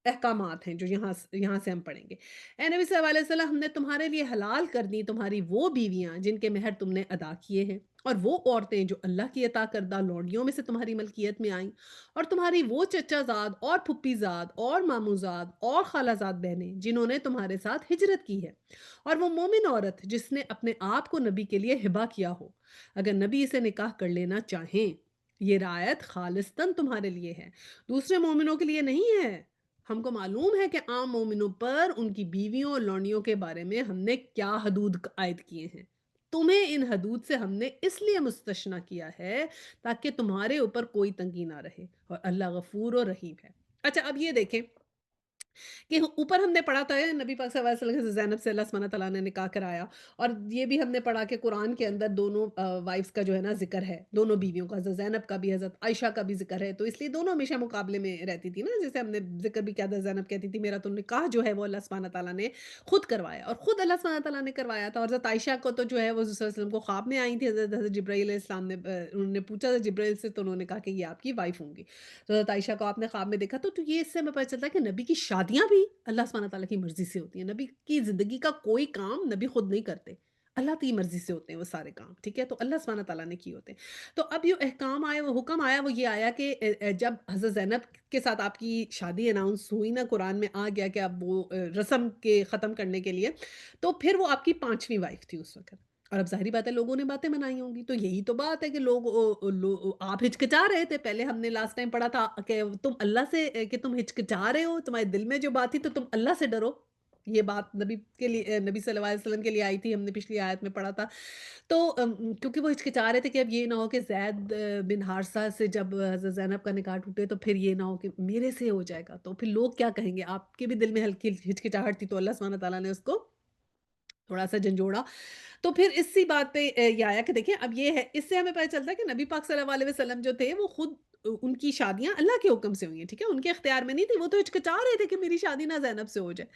احکامات ہیں جو یہاں سے ہم پڑھیں گے۔ اے نبی صلی اللہ علیہ وسلم ہم نے تمہارے لیے حلال کر دی تمہاری وہ بیویاں جن کے مہر تم نے ادا کیے ہیں، اور وہ عورتیں جو اللہ کی عطا کردہ لونڈیوں میں سے تمہاری ملکیت میں آئیں، اور تمہاری وہ چچا زاد اور پھپھی زاد اور ماموں زاد اور خالہ زاد بہنیں جنہوں نے تمہارے ساتھ ہجرت کی ہے، اور وہ مومن عورت جس نے اپنے آپ کو نبی کے لیے ہبہ کیا ہو، اگر نبی اسے نکاح کر لینا چاہیں۔ یہ رعایت خالصتاً تمہارے لیے ہے، دوسرے مومنوں کے لیے نہیں ہے۔ ہم کو معلوم ہے کہ عام مومنوں پر ان کی بیویوں اور لونڈیوں کے بارے میں ہم نے کیا حدود عائد کیے ہیں، تمہیں ان حدود سے ہم نے اس لیے مستثنیٰ کیا ہے تاکہ تمہارے اوپر کوئی تنگی نہ رہے، اور اللہ غفور و رحیم ہے۔ اچھا اب یہ دیکھیں کہ اوپر ہم نے پڑھا تھا نبی پاک صلی اللہ علیہ وسلم سے زینب سے اللہ سبحانہ تعالیٰ نے نکاح کرایا، اور یہ بھی ہم نے پڑھا کہ قرآن کے اندر دونوں وائفز کا جو ہے نا ذکر ہے، دونوں بیویوں کا، حضرت زینب کا بھی حضرت عائشہ کا بھی ذکر ہے، تو اس لیے دونوں ہمیشہ مقابلے میں رہتی تھی نا، جیسے ہم نے ذکر بھی کیا تھا، زینب کہتی تھی میرا تو نکاح جو ہے وہ اللہ سبحانہ تعالیٰ نے خود کروایا، اور خود اللہ سبحانہ تعالیٰ نے کروایا تھا، اور حضرت عائشہ کو تو جو ہے وہ صلی اللہ علیہ وسلم کو خواب میں آئی تھی، حضرت جبرائیل علیہ السلام نے انہوں نے پوچھا تھا جبرائیل سے، تو انہوں نے کہا کہ یہ آپ کی وائف ہوں گی، تو حضرت عائشہ کو آپ نے خواب میں دیکھا، تو یہ اس سے ہمیں پتہ چلتا ہے کہ نبی کی شادیاں بھی اللہ سبحانہ تعالیٰ کی مرضی سے ہوتی ہیں، نبی کی زندگی کا کوئی کام نبی خود نہیں کرتے، اللہ کی مرضی سے ہوتے ہیں وہ سارے کام، ٹھیک ہے، تو اللہ سبحانہ تعالیٰ نے کیے ہوتے ہیں۔ تو اب یہ احکام آیا، وہ حکم آیا، وہ یہ آیا کہ جب حضرت زینب کے ساتھ آپ کی شادی اناؤنس ہوئی نا، قرآن میں آ گیا کہ اب وہ رسم کے ختم کرنے کے لیے، تو پھر وہ آپ کی 5ویں وائف تھی اس وقت، اور اب ظاہری بات ہے لوگوں نے باتیں بنائی ہوں گی، تو یہی تو بات ہے کہ آپ ہچکچا رہے تھے، پہلے ہم نے لاسٹ ٹائم پڑھا تھا کہ تم اللہ سے کہ تم ہچکچا رہے ہو، تمہارے دل میں جو بات تھی تو تم اللہ سے ڈرو، یہ بات نبی کے لیے، نبی صلی اللہ علیہ وسلم کے لیے آئی تھی، ہم نے پچھلی آیت میں پڑھا تھا، تو کیونکہ وہ ہچکچا رہے تھے کہ اب یہ نہ ہو کہ زید بن حارثہ سے جب حضرت زینب کا نکاح ٹوٹے تو پھر یہ نہ ہو کہ میرے سے ہو جائے گا، تو پھر لوگ کیا کہیں گے، آپ کے بھی دل میں ہلکی ہچکچاہٹ تھی، تو اللہ سبحانہ تعالیٰ نے اس کو تھوڑا سا جھنجھوڑا، تو پھر اسی بات پہ یہ آیا کہ دیکھیں اب یہ ہے، اس سے ہمیں پتہ چلتا ہے کہ نبی پاک صلی اللہ علیہ وسلم جو تھے وہ خود ان کی شادیاں اللہ کے حکم سے ہوئی ہیں، ٹھیک ہے، ان کے اختیار میں نہیں تھی، وہ تو ہچکچا رہے تھے کہ میری شادی نہ زینب سے ہو جائے،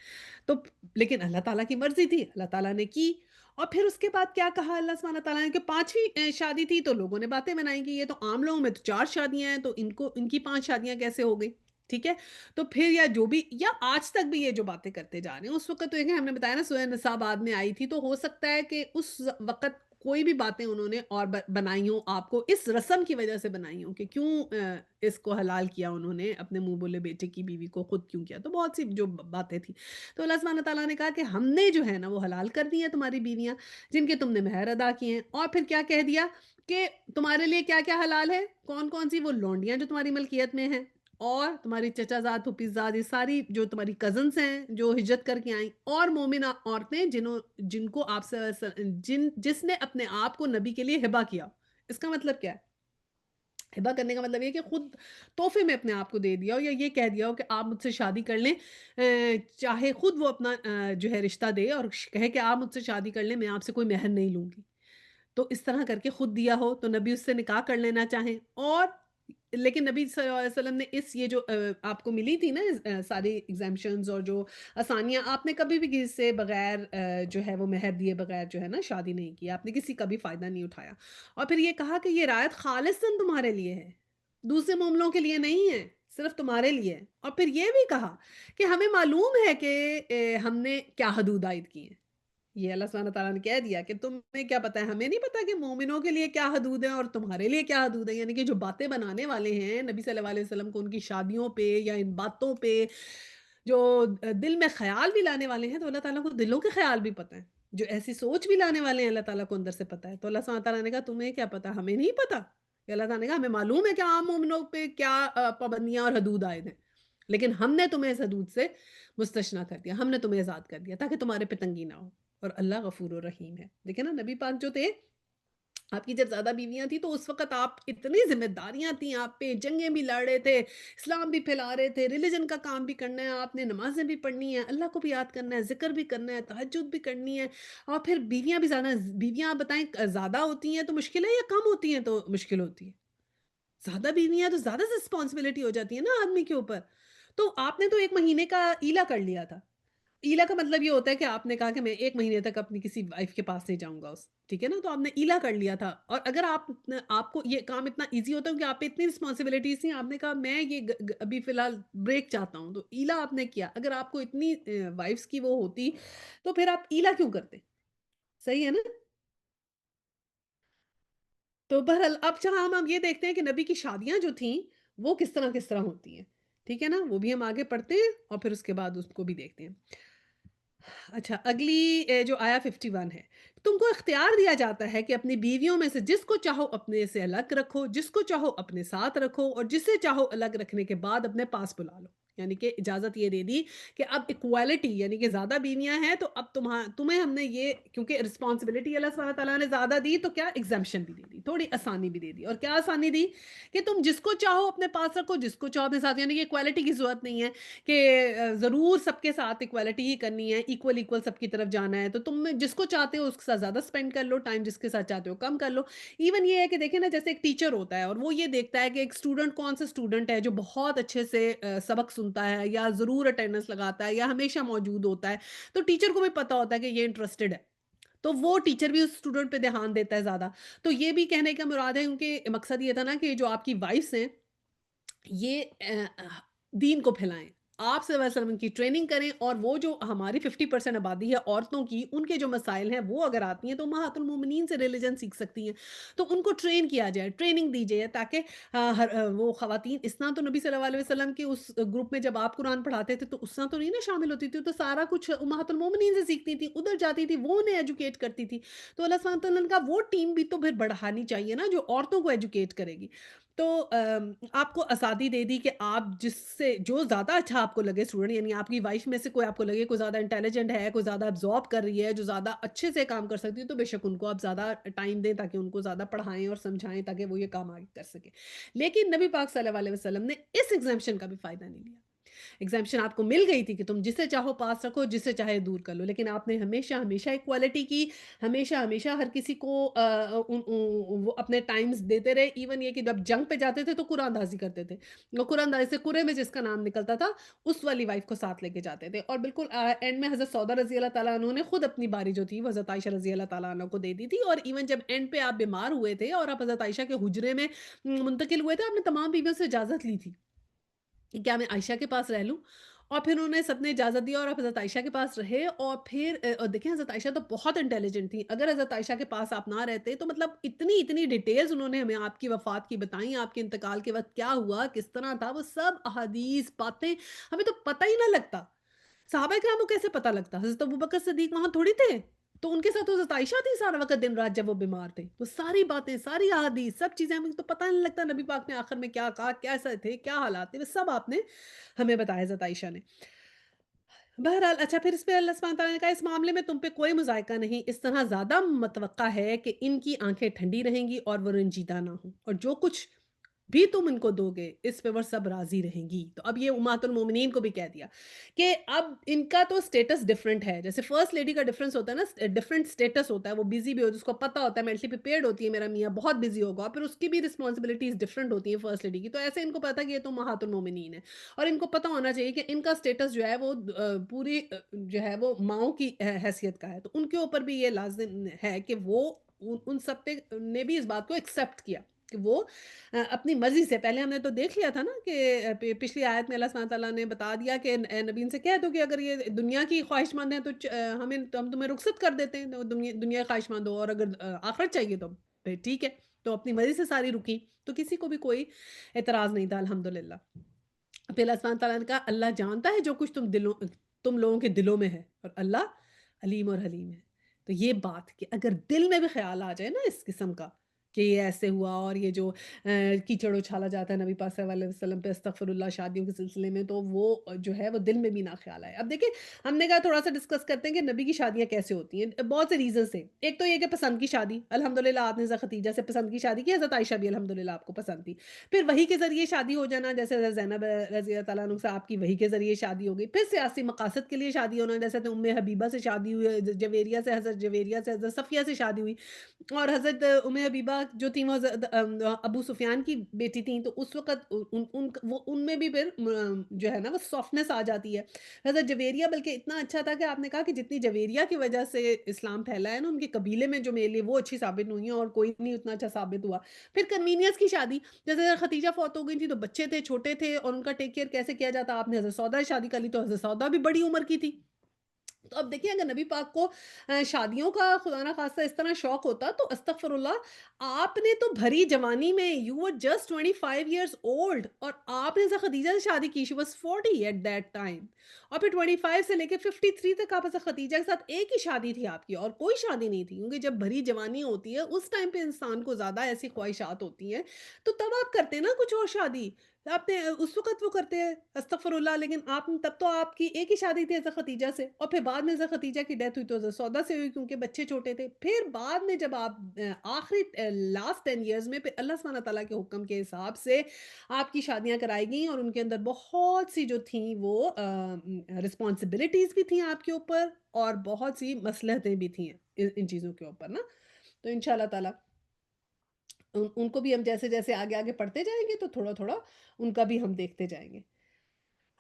تو لیکن اللہ تعالیٰ کی مرضی تھی، اللہ تعالیٰ نے کی، اور پھر اس کے بعد کیا کہا اللہ سبحانہ تعالیٰ نے کہ 5ویں شادی تھی، تو لوگوں نے باتیں بنائی کہ یہ تو عام لوگوں میں تو 4 شادیاں ہیں، تو ان کی 5 شادیاں کیسے ہو گئی، ٹھیک ہے، تو پھر یا جو بھی، یا آج تک بھی یہ جو باتیں کرتے جا رہے ہیں، اس وقت تو دیکھیں ہم نے بتایا نا سورہ نساء بعد میں آئی تھی، تو ہو سکتا ہے کہ اس وقت کوئی بھی باتیں انہوں نے اور بنائی ہوں، آپ کو اس رسم کی وجہ سے بنائی ہوں کہ کیوں اس کو حلال کیا انہوں نے، اپنے منہ بولے بیٹے کی بیوی کو خود کیوں کیا، تو بہت سی جو باتیں تھیں، تو اللہ سبحانہ تعالیٰ نے کہا کہ ہم نے جو ہے نا وہ حلال کر دی ہیں تمہاری بیویاں جن کے تم نے مہر ادا کیے ہیں، اور پھر کیا کہہ دیا کہ تمہارے لیے کیا کیا حلال ہے، کون کون سی، وہ لونڈیاں جو تمہاری ملکیت میں ہیں، اور تمہاری چچا زاد پھوپھی زاد، یہ ساری جو تمہاری کزنس ہیں جو ہجرت کر کے آئیں، اور مومن عورتیں جن کو آپ سے جس نے اپنے آپ کو نبی کے لیے ہبہ کیا، اس کا مطلب کیا ہے، ہبہ کرنے کا مطلب یہ کہ خود تحفے میں اپنے آپ کو دے دیا ہو، یا یہ کہہ دیا ہو کہ آپ مجھ سے شادی کر لیں، چاہے خود وہ اپنا جو ہے رشتہ دے اور کہے کہ آپ مجھ سے شادی کر لیں، میں آپ سے کوئی مہر نہیں لوں گی، تو اس طرح کر کے خود دیا ہو تو نبی اس سے نکاح کر لینا چاہیں، اور لیکن نبی صلی اللہ علیہ وسلم نے اس یہ جو آپ کو ملی تھی نا ساری ایگزامپشنز اور جو آسانیاں، آپ نے کبھی بھی کسی سے بغیر جو ہے وہ مہر دیے بغیر جو ہے نا شادی نہیں کی، آپ نے کسی کا بھی فائدہ نہیں اٹھایا، اور پھر یہ کہا کہ یہ رعایت خالصاً تمہارے لیے ہے، دوسرے مومنوں کے لیے نہیں ہے، صرف تمہارے لیے ہے، اور پھر یہ بھی کہا کہ ہمیں معلوم ہے کہ ہم نے کیا حدود عائد کی ہیں، یہ اللہ سبحانہ تعالیٰ نے کہہ دیا کہ تمہیں کیا پتہ ہے، ہمیں نہیں پتا کہ مومنوں کے لیے کیا حدود ہیں اور تمہارے لیے کیا حدود ہیں. یعنی کہ جو باتیں بنانے والے ہیں نبی صلی اللہ علیہ وسلم کو ان کی شادیوں پہ یا ان باتوں پہ، جو دل میں خیال بھی لانے والے ہیں، تو اللہ تعالیٰ کو دلوں کے خیال بھی پتہ ہیں. جو ایسی سوچ بھی لانے والے ہیں اللہ تعالیٰ کو اندر سے پتہ ہے. تو اللہ سبحانہ تعالیٰ نے کہا تمہیں کیا پتا، ہمیں نہیں پتا. کہ اللہ تعالیٰ نے کہا ہمیں معلوم ہے کہ عام مومنوں پہ کیا پابندیاں اور حدود عائد ہیں، لیکن ہم نے تمہیں اس حدود سے مستثنا کر دیا، ہم نے تمہیں آزاد کر دیا تاکہ تمہارے پہ تنگی نہ ہو. اور اللہ غفور الرحیم ہے. دیکھیں نا نبی پاک جو تھے، آپ کی جب زیادہ بیویاں تھیں تو اس وقت آپ اتنی ذمہ داریاں تھیں آپ پہ، جنگیں بھی لڑ رہے تھے، اسلام بھی پھیلا رہے تھے، ریلیجن کا کام بھی کرنا ہے آپ نے، نمازیں بھی پڑھنی ہے، اللہ کو بھی یاد کرنا ہے، ذکر بھی کرنا ہے، تہجد بھی کرنی ہے. اور پھر بیویاں بھی زیادہ، بیویاں آپ بتائیں زیادہ ہوتی ہیں تو مشکل ہے یا کم ہوتی ہیں تو مشکل ہوتی ہے؟ زیادہ بیویاں تو زیادہ رسپانسبلٹی ہو جاتی ہے نا آدمی کے اوپر. تو آپ نے تو 1 مہینے کا ایلا کر لیا تھا. ایلا کا مطلب یہ ہوتا ہے کہ آپ نے کہا کہ میں 1 مہینے تک اپنی کسی وائف کے پاس نہیں جاؤں گا ٹھیک ہے نا. تو آپ نے ایلا کر لیا تھا. اور اگر آپ کو یہ کام اتنا ایزی ہوتا ہے کہ آپ پہ اتنی رسپانسبلٹیز تھیں، آپ نے کہا میں یہ ابھی فی الحال بریک چاہتا ہوں، تو ایلا آپ نے کیا. اگر آپ کو اتنی وائفس کی وہ ہوتی تو پھر آپ ایلا کیوں کرتے؟ صحیح ہے نا. تو بہرحال اب جہاں ہم یہ دیکھتے ہیں کہ نبی کی شادیاں جو تھیں وہ کس طرح ہوتی ہیں، ٹھیک ہے نا. وہ بھی ہم آگے پڑھتے ہیں اور پھر اس کے بعد اس کو بھی دیکھتے ہیں. اچھا اگلی جو آیا 51 ہے، تم کو اختیار دیا جاتا ہے کہ اپنی بیویوں میں سے جس کو چاہو اپنے سے الگ رکھو، جس کو چاہو اپنے ساتھ رکھو، اور جسے چاہو الگ رکھنے کے بعد اپنے پاس بلا لو. یعنی کہ اجازت یہ دے دی کہ اب ایکوالٹی، یعنی کہ زیادہ بیویاں ہیں تو اب تمہیں ہم نے یہ، کیونکہ رسپانسبلٹی اللہ سبحانہ تعالیٰ نے زیادہ دی تو کیا ایگزمپشن بھی دے دی، تھوڑی آسانی بھی دے دی. اور کیا آسانی دی؟ کہ تم جس کو چاہو اپنے پاس رکھو، جس کو چاہو اپنے ساتھ. یعنی کہ ایکوالٹی کی ضرورت نہیں ہے کہ ضرور سب کے ساتھ ایکوالٹی ہی کرنی ہے، ایکول سب کی طرف جانا ہے. تو تم جس کو چاہتے ہو اس کے ساتھ زیادہ اسپینڈ کر لو ٹائم، جس کے ساتھ چاہتے ہو کم کر لو. ایون یہ ہے کہ دیکھیں نا، جیسے ایک ٹیچر ہوتا ہے اور وہ یہ دیکھتا ہے کہ ایک اسٹوڈنٹ کون سا اسٹوڈنٹ ہے جو بہت اچھے سے سبق سنتا ہے یا ضرور اٹینڈنس لگاتا ہے یا ہمیشہ موجود ہوتا ہے، تو ٹیچر کو بھی پتا ہوتا ہے کہ یہ انٹرسٹڈ ہے، تو وہ ٹیچر بھی اس اسٹوڈنٹ پہ دھیان دیتا ہے زیادہ. تو یہ بھی کہنے کا مراد ہے، کیونکہ مقصد یہ تھا نا کہ جو آپ کی وائفس ہیں یہ دین کو پھیلائیں، آپ صلی اللہ علیہ وسلم کی ٹریننگ کریں. اور وہ جو ہماری 50% آبادی ہے عورتوں کی، ان کے جو مسائل ہیں وہ اگر آتی ہیں تو امہات المومنین سے ریلیجن سیکھ سکتی ہیں. تو ان کو ٹرین کیا جائے، ٹریننگ دی جائے، تاکہ وہ خواتین اس طرح. تو نبی صلی اللہ علیہ وسلم کے اس گروپ میں جب آپ قرآن پڑھاتے تھے تو اس طرح تو نہیں نا شامل ہوتی تھی، تو سارا کچھ امہات المومنین سے سیکھتی تھی، ادھر جاتی تھی، وہ انہیں ایجوکیٹ کرتی تھی. تو اللہ سبحانہ تعالیٰ نے کہا وہ ٹیم بھی تو پھر بڑھانی چاہیے نا جو عورتوں کو ایجوکیٹ کرے گی. تو آپ کو آزادی دے دی کہ آپ جس سے جو زیادہ اچھا آپ کو لگے اسٹوڈنٹ، یعنی آپ کی وائف میں سے کوئی آپ کو لگے کوئی زیادہ انٹیلیجنٹ ہے، کوئی زیادہ ابزارب کر رہی ہے، جو زیادہ اچھے سے کام کر سکتی ہے، تو بے شک ان کو آپ زیادہ ٹائم دیں تاکہ ان کو زیادہ پڑھائیں اور سمجھائیں تاکہ وہ یہ کام آگے کر سکیں. لیکن نبی پاک صلی اللہ علیہ وسلم نے اس ایگزمپشن کا بھی فائدہ نہیں لیا. ایگزامپشن آپ کو مل گئی تھی کہ تم جسے چاہو پاس رکھو، جسے چاہے دور کر لو، لیکن آپ نے ہمیشہ ہمیشہ ایکوالٹی کی، ہمیشہ ہر کسی کو وہ اپنے ٹائمز دیتے رہے. ایون یہ کہ جب جنگ پہ جاتے تھے تو قرآن اندازی کرتے تھے، وہ قرآن اندازی سے قرے میں جس کا نام نکلتا تھا اس والی وائف کو ساتھ لے کے جاتے تھے. اور بالکل اینڈ میں حضرت سودا رضی اللہ تعالیٰ عنہ نے خود اپنی باری جو تھی وہ حضرت عائشہ رضی اللہ تعالیٰ عنہ کو دے دی تھی. اور ایون جب اینڈ پہ آپ بیمار ہوئے تھے اور آپ حضرت عائشہ کے حجرے میں منتقل ہوئے تھے، آپ نے تمام بیویوں سے اجازت لی تھی کہ کیا میں عائشہ کے پاس رہ لوں. اور پھر انہوں نے سب نے اجازت دیا اور آپ حضرت عائشہ کے پاس رہے. اور پھر اور دیکھیں حضرت عائشہ تو بہت انٹیلیجنٹ تھی، اگر حضرت عائشہ کے پاس آپ نہ رہتے تو مطلب اتنی ڈیٹیلز انہوں نے ہمیں آپ کی وفات کی بتائیں، آپ کے انتقال کے وقت کیا ہوا، کس طرح تھا، وہ سب احادیث باتیں ہمیں تو پتہ ہی نہ لگتا. صحابہ کرام کو کیسے پتہ لگتا؟ حضرت ابوبکر صدیق وہاں تھوڑی تھے، تو ان کے ساتھ حضرت عائشہ تھی سارا وقت دن رات جب وہ بیمار تھے. تو ساری باتیں، ساری احادیث، سب چیزیں ہمیں تو پتہ نہیں لگتا نبی پاک نے آخر میں کیا کہا، کیسے تھے، کیا حالات تھے، وہ سب آپ نے ہمیں بتایا حضرت عائشہ نے. بہرحال اچھا پھر اس پہ اللہ سبحانہ تعالیٰ نے کہا اس معاملے میں تم پہ کوئی مذائقہ نہیں، اس طرح زیادہ متوقع ہے کہ ان کی آنکھیں ٹھنڈی رہیں گی اور وہ رنجیدہ نہ ہوں، اور جو کچھ بھی تم ان کو دو گے اس پہ وہ سب راضی رہیں گی. تو اب یہ امہات المومنین کو بھی کہہ دیا کہ اب ان کا تو سٹیٹس ڈیفرنٹ ہے. جیسے فرسٹ لیڈی کا ڈیفرنس ہوتا ہے نا، ڈیفرنٹ سٹیٹس ہوتا ہے، وہ بزی بھی ہوتی ہے، اس کو پتہ ہوتا ہے مینٹلی پریپیئرڈ ہوتی ہے میرا میاں بہت بزی ہوگا، اور پھر اس کی بھی رسپانسبلٹیز ڈیفرنٹ ہوتی ہیں فرسٹ لیڈی کی. تو ایسے ان کو پتا کہ یہ تو امہات المومنین ہے، اور ان کو پتہ ہونا چاہیے کہ ان کا سٹیٹس جو ہے وہ پوری جو ہے وہ ماؤں کی حیثیت کا ہے. تو ان کے اوپر بھی یہ لازم ہے کہ وہ ان سب پہ نے بھی اس بات کو ایکسیپٹ کیا کہ وہ اپنی مرضی سے، پہلے ہم نے تو دیکھ لیا تھا نا کہ پچھلی آیت میں اللہ سبحانہ تعالیٰ نے بتا دیا کہ اے نبی ان سے کہہ دو کہ اگر یہ دنیا کی خواہش مند ہیں تو ہم تمہیں رخصت کر دیتے ہیں، تو دنیا کی خواہش مند ہو، اور اگر آخرت چاہیے تو پھر ٹھیک ہے، تو اپنی مرضی سے ساری رکی، تو کسی کو بھی کوئی اعتراض نہیں تھا الحمدللہ۔ پھر اللہ سبحانہ تعالیٰ نے کہا اللہ جانتا ہے جو کچھ تم لوگوں کے دلوں میں ہے، اور اللہ علیم اور حلیم ہے۔ تو یہ بات کہ اگر دل میں بھی خیال آ جائے نا اس قسم کا کہ یہ ایسے ہوا، اور یہ جو کیچڑ اچھالا جاتا ہے نبی پاک صلی اللہ علیہ وسلم پہ استغفر اللہ شادیوں کے سلسلے میں، تو وہ جو ہے وہ دل میں بھی نہ خیال آئے۔ اب دیکھیں ہم نے کہا تھوڑا سا ڈسکس کرتے ہیں کہ نبی کی شادیاں کیسے ہوتی ہیں، بہت سے ریزن سے۔ ایک تو یہ کہ پسند کی شادی، الحمدللہ آپ نے حضرت ختیجہ سے پسند کی شادی کی، حضرت عائشہ بھی الحمدللہ آپ کو پسند تھی۔ پھر وحی کے ذریعے شادی ہو جانا، جیسے حضرت زینب رضی اللہ تعالیٰ عنہ سے آپ کی وحی کے ذریعے شادی ہو گئی۔ پھر سیاسی مقاصد کے لیے شادی ہونا، جیسے ام حبیبہ سے شادی ہوئی، جویریہ سے حضرت صفیہ سے شادی ہوئی، اور حضرت ام حبیبہ جو تھیں وہ حضرت ابو سفیان کی بیٹی تھیں، تو اس وقت ان میں بھی پھر جو ہے نا وہ سافٹنس آ جاتی ہے۔ حضرت جویریہ بلکہ اتنا اچھا تھا کہ آپ نے کہا کہ جتنی جویریہ کی وجہ سے اسلام پھیلا ہے نا، ان کے قبیلے میں جو میرے لیے وہ اچھی ثابت ہوئی ہیں، اور کوئی نہیں اتنا اچھا ثابت ہوا۔ پھر کنوینئنس کی شادی، جیسے حضرت ختیجہ فوت ہو گئی تھی تو بچے تھے، چھوٹے تھے، اور ان کا ٹیک کیئر کیسے کیا جاتا، آپ نے حضرت سودا سے شادی کر لی تو حضرت سودا بھی بڑی عمر کی تھی۔ تو اب دیکھیں اگر نبی پاک کو شادیوں کا خدا نہ خواستہ اس طرح شوق ہوتا تو استغفر اللہ، آپ نے تو بھری جوانی میں you were just 25 years old, اور آپ نے حضرت خدیجہ سے شادی کی، she was 40 at that time, اور پھر 25 سے لے کے 53 تک آپ حضرت خدیجہ کے ساتھ ایک ہی شادی تھی آپ کی، اور کوئی شادی نہیں تھی، کیونکہ جب بھری جوانی ہوتی ہے اس ٹائم پہ انسان کو زیادہ ایسی خواہشات ہوتی ہیں، تو تب آپ کرتے ہیں نا کچھ اور شادی، آپ نے اس وقت وہ کرتے ہیں استغفر اللہ، لیکن آپ تب تو آپ کی ایک ہی شادی تھی حضرت ختیجہ سے، اور پھر بعد میں حضرت ختیجہ کی ڈیتھ ہوئی تو حضرت سودا سے ہوئی کیونکہ بچے چھوٹے تھے۔ پھر بعد میں جب آپ آخری لاسٹ 10 ایئرز میں پھر اللہ سبحانہ تعالیٰ کے حکم کے حساب سے آپ کی شادیاں کرائی گئیں، اور ان کے اندر بہت سی جو تھیں وہ رسپانسبلٹیز بھی تھیں آپ کے اوپر، اور بہت سی مصلحتیں بھی تھیں ان چیزوں کے اوپر نا۔ تو انشاءاللہ تعالیٰ ان کو بھی ہم جیسے جیسے آگے آگے پڑھتے جائیں گے تو تھوڑا تھوڑا ان کا بھی ہم دیکھتے جائیں گے۔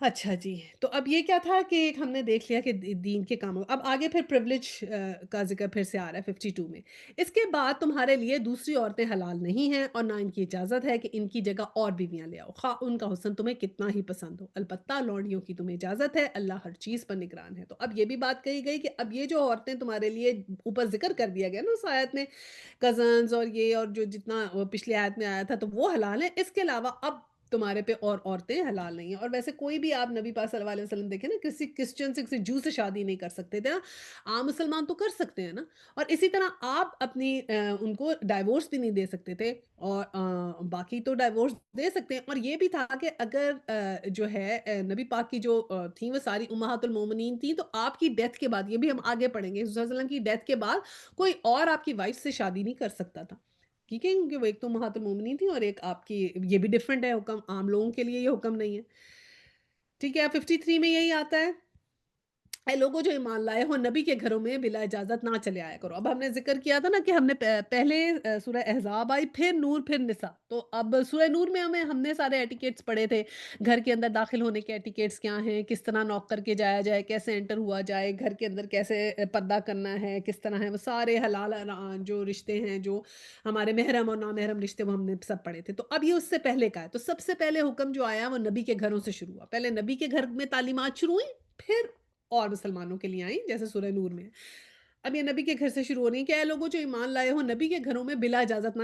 اچھا جی، تو اب یہ کیا تھا کہ ایک ہم نے دیکھ لیا کہ دین کے کاموں، اب آگے پھر پریولیج کا ذکر پھر سے آ رہا ہے 52 میں۔ اس کے بعد تمہارے لیے دوسری عورتیں حلال نہیں ہیں، اور نہ ان کی اجازت ہے کہ ان کی جگہ اور بیویاں لے آؤ، خواہ ان کا حسن تمہیں کتنا ہی پسند ہو، البتہ لونڈیوں کی تمہیں اجازت ہے، اللہ ہر چیز پر نگران ہے۔ تو اب یہ بھی بات کہی گئی کہ اب یہ جو عورتیں تمہارے لیے اوپر ذکر کر دیا گیا نا اس آیت میں، کزنز اور یہ اور جو جتنا پچھلی آیت میں آیا تھا تو وہ حلال ہیں، اس کے علاوہ اب تمہارے پہ اور عورتیں حلال نہیں ہیں۔ اور ویسے کوئی بھی آپ نبی پاک صلی اللہ علیہ وسلم دیکھیں نا، کسی کرسچن سے کسی جو سے شادی نہیں کر سکتے تھے نا، عام مسلمان تو کر سکتے ہیں نا، اور اسی طرح آپ اپنی ان کو ڈائیورس بھی نہیں دے سکتے تھے، اور باقی تو ڈائیورس دے سکتے ہیں۔ اور یہ بھی تھا کہ اگر جو ہے نبی پاک کی جو تھیں وہ ساری امہات المومنین تھیں، تو آپ کی ڈیتھ کے بعد، یہ بھی ہم آگے پڑھیں گے، صلی اللہ علیہ وسلم کی ڈیتھ کے بعد کوئی اور آپ کی وائف سے شادی نہیں کر سکتا تھا، ٹھیک ہے، کیونکہ وہ ایک تو امہات المومنین تھی، اور ایک آپ کی، یہ بھی ڈیفرنٹ ہے حکم، عام لوگوں کے لیے یہ حکم نہیں ہے، ٹھیک ہے۔ 53 میں یہی آتا ہے، اے لوگوں جو ایمان لائے ہو، نبی کے گھروں میں بلا اجازت نہ چلے آیا کرو۔ اب ہم نے ذکر کیا تھا نا کہ ہم نے پہلے سورہ احزاب آئی، پھر نور، پھر نساء، تو اب سورہ نور میں ہم نے سارے ایٹیکیٹس پڑھے تھے، گھر کے اندر داخل ہونے کے ایٹیکیٹس کیا ہیں، کس طرح نوک کر کے جایا جائے، کیسے انٹر ہوا جائے، گھر کے اندر کیسے پردہ کرنا ہے، کس طرح ہے، وہ سارے حلال جو رشتے ہیں، جو ہمارے محرم اور نامحرم رشتے، وہ ہم نے سب پڑھے تھے۔ تو اب یہ اس سے پہلے کا ہے، تو سب سے پہلے حکم جو آیا وہ نبی کے گھروں سے شروع ہوا، پہلے نبی کے گھر میں تعلیمات شروع ہوئیں، پھر اور مسلمانوں کے لیے آئیں، جیسے سورہ نور میں ہے۔ اب یہ نبی کے گھر سے شروع ہو رہی ہیں کہ اے لوگوں جو ایمان لائے ہو، نبی کے گھروں میں بلا اجازت نہ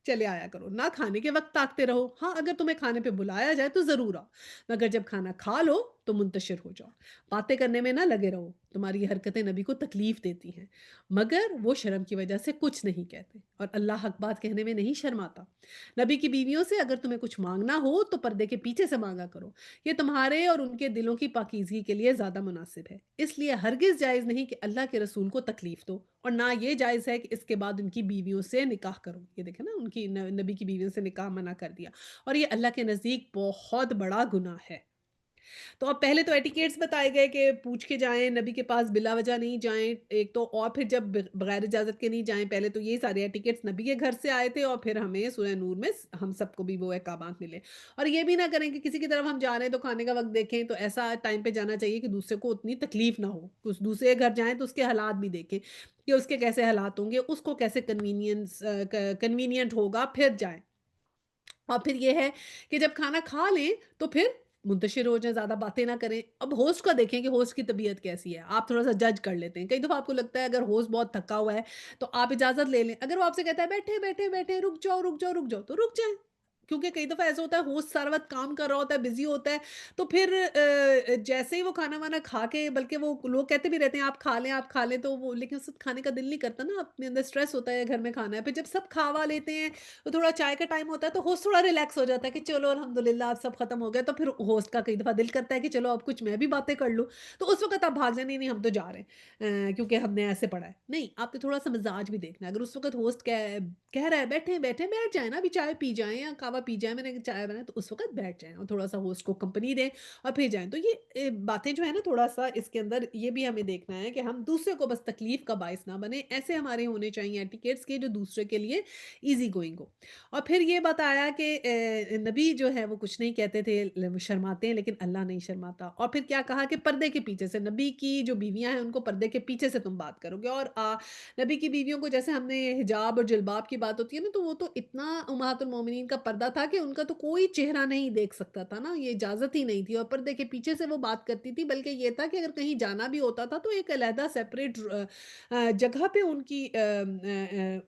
چلے آیا کرو، نہ کھانے کے وقت تاکتے رہو، ہاں اگر تمہیں کھانے پہ بلایا جائے تو ضرور آؤ، مگر جب کھانا کھا لو تو منتشر ہو جاؤ، باتیں کرنے میں نہ لگے رہو، تمہاری حرکتیں نبی کو تکلیف دیتی ہیں، مگر وہ شرم کی وجہ سے کچھ نہیں کہتے، اور اللہ حق بات کہنے میں نہیں شرماتا۔ نبی کی بیویوں سے اگر تمہیں کچھ مانگنا ہو تو پردے کے پیچھے سے مانگا کرو، یہ تمہارے اور ان کے دلوں کی پاکیزگی کے لیے زیادہ مناسب ہے، اس لیے ہرگز جائز نہیں کہ اللہ کے رسول کو تکلیف دو، اور نہ یہ جائز ہے کہ اس کے بعد ان کی بیویوں سے نکاح کرو۔ یہ دیکھیں نا، ان کی نبی کی بیویوں سے نکاح منع کر دیا، اور یہ اللہ کے نزدیک بہت بڑا گناہ ہے۔ تو اب پہلے تو ایٹیکیٹس بتائے گئے کہ پوچھ کے جائیں، نبی کے پاس بلا وجہ نہیں جائیں، ایک تو، اور پھر جب بغیر اجازت کے نہیں جائیں، پہلے تو یہ سارے ایٹیکیٹس نبی کے گھر سے آئے تھے، اور پھر ہمیں سورہ نور میں ہم سب کو بھی وہ احکامات ملے۔ اور یہ بھی نہ کریں کہ کسی کی طرف ہم جا رہے ہیں تو کھانے کا وقت دیکھیں، تو ایسا ٹائم پہ جانا چاہیے کہ دوسرے کو اتنی تکلیف نہ ہو، اس دوسرے کے گھر جائیں تو اس کے حالات بھی دیکھیں کہ اس کے کیسے حالات ہوں گے، اس کو کیسے کنوینینٹ ہوگا، پھر جائیں، اور پھر یہ ہے کہ جب کھانا کھا لیں تو پھر منتشر ہو جائیں، زیادہ باتیں نہ کریں۔ اب ہوسٹ کا دیکھیں کہ ہوسٹ کی طبیعت کیسی ہے، آپ تھوڑا سا جج کر لیتے ہیں۔ کئی دفعہ آپ کو لگتا ہے اگر ہوسٹ بہت تھکا ہوا ہے تو آپ اجازت لے لیں، اگر وہ آپ سے کہتا ہے بیٹھے بیٹھے بیٹھے رک جاؤ رک جاؤ رک جاؤ تو رک جائیں، کیونکہ کئی دفعہ ایسا ہوتا ہے ہوسٹ سارا وقت کام کر رہا ہوتا ہے، بزی ہوتا ہے، تو پھر جیسے ہی وہ کھانا وانا کھا کے، بلکہ وہ لوگ کہتے بھی رہتے ہیں آپ کھا لیں تو وہ، لیکن اس وقت کھانے کا دل نہیں کرتا نا، اپنے اندر اسٹریس ہوتا ہے، گھر میں کھانا ہے۔ پھر جب سب کھاوا لیتے ہیں تو تھوڑا چائے کا ٹائم ہوتا ہے تو ہوسٹ تھوڑا ریلیکس ہو جاتا ہے کہ چلو الحمدللہ اب سب ختم ہو گیا، تو پھر ہوسٹ کا کئی دفعہ دل کرتا ہے کہ چلو اب کچھ میں بھی باتیں کر لوں، تو اس وقت آپ بھاگ جائیں، نہیں نہیں ہم تو جا رہے ہیں کیونکہ ہم نے ایسے پڑھا ہے۔ نہیں، آپ نے تھوڑا سا مزاج بھی دیکھنا ہے، اگر اس وقت ہوسٹ کہہ رہا ہے بیٹھے بیٹھے بیٹھ جائیں نا، ابھی چائے پی جائیں یا کہوا پی جائیں، میں نے چائے بنایا تو اس وقت بیٹھ جائیں اور تھوڑا سا ہوسٹ کو کمپنی دیں اور پھر جائیں۔ تو یہ باتیں جو ہے نا، تھوڑا سا اس کے اندر یہ بھی ہمیں دیکھنا ہے کہ ہم دوسرے کو بس تکلیف کا باعث نہ بنے، ایسے ہمارے ہونے چاہیے ایٹیکیٹس کے جو دوسرے کے لیے ایزی گوئنگ ہو۔ اور پھر یہ بتایا کہ نبی جو ہے وہ کچھ نہیں کہتے تھے، وہ شرماتے ہیں لیکن اللہ نہیں شرماتا۔ اور پھر کیا کہا کہ پردے کے پیچھے سے، نبی کی جو بیویاں ہیں ان کو پردے کے پیچھے سے تم بات کرو گے، اور نبی کی بیویوں کو جیسے ہم نے حجاب اور جلباب کی بات ہوتی ہے نا، تو وہ تو اتنا امہات المومنین کا پردہ تھا کہ ان کا تو کوئی چہرہ نہیں دیکھ سکتا تھا نا، یہ اجازت ہی نہیں تھی، اور پردے کے پیچھے سے وہ بات کرتی تھی۔ بلکہ یہ تھا کہ اگر کہیں جانا بھی ہوتا تھا تو ایک علیحدہ سیپریٹ جگہ پہ ان کی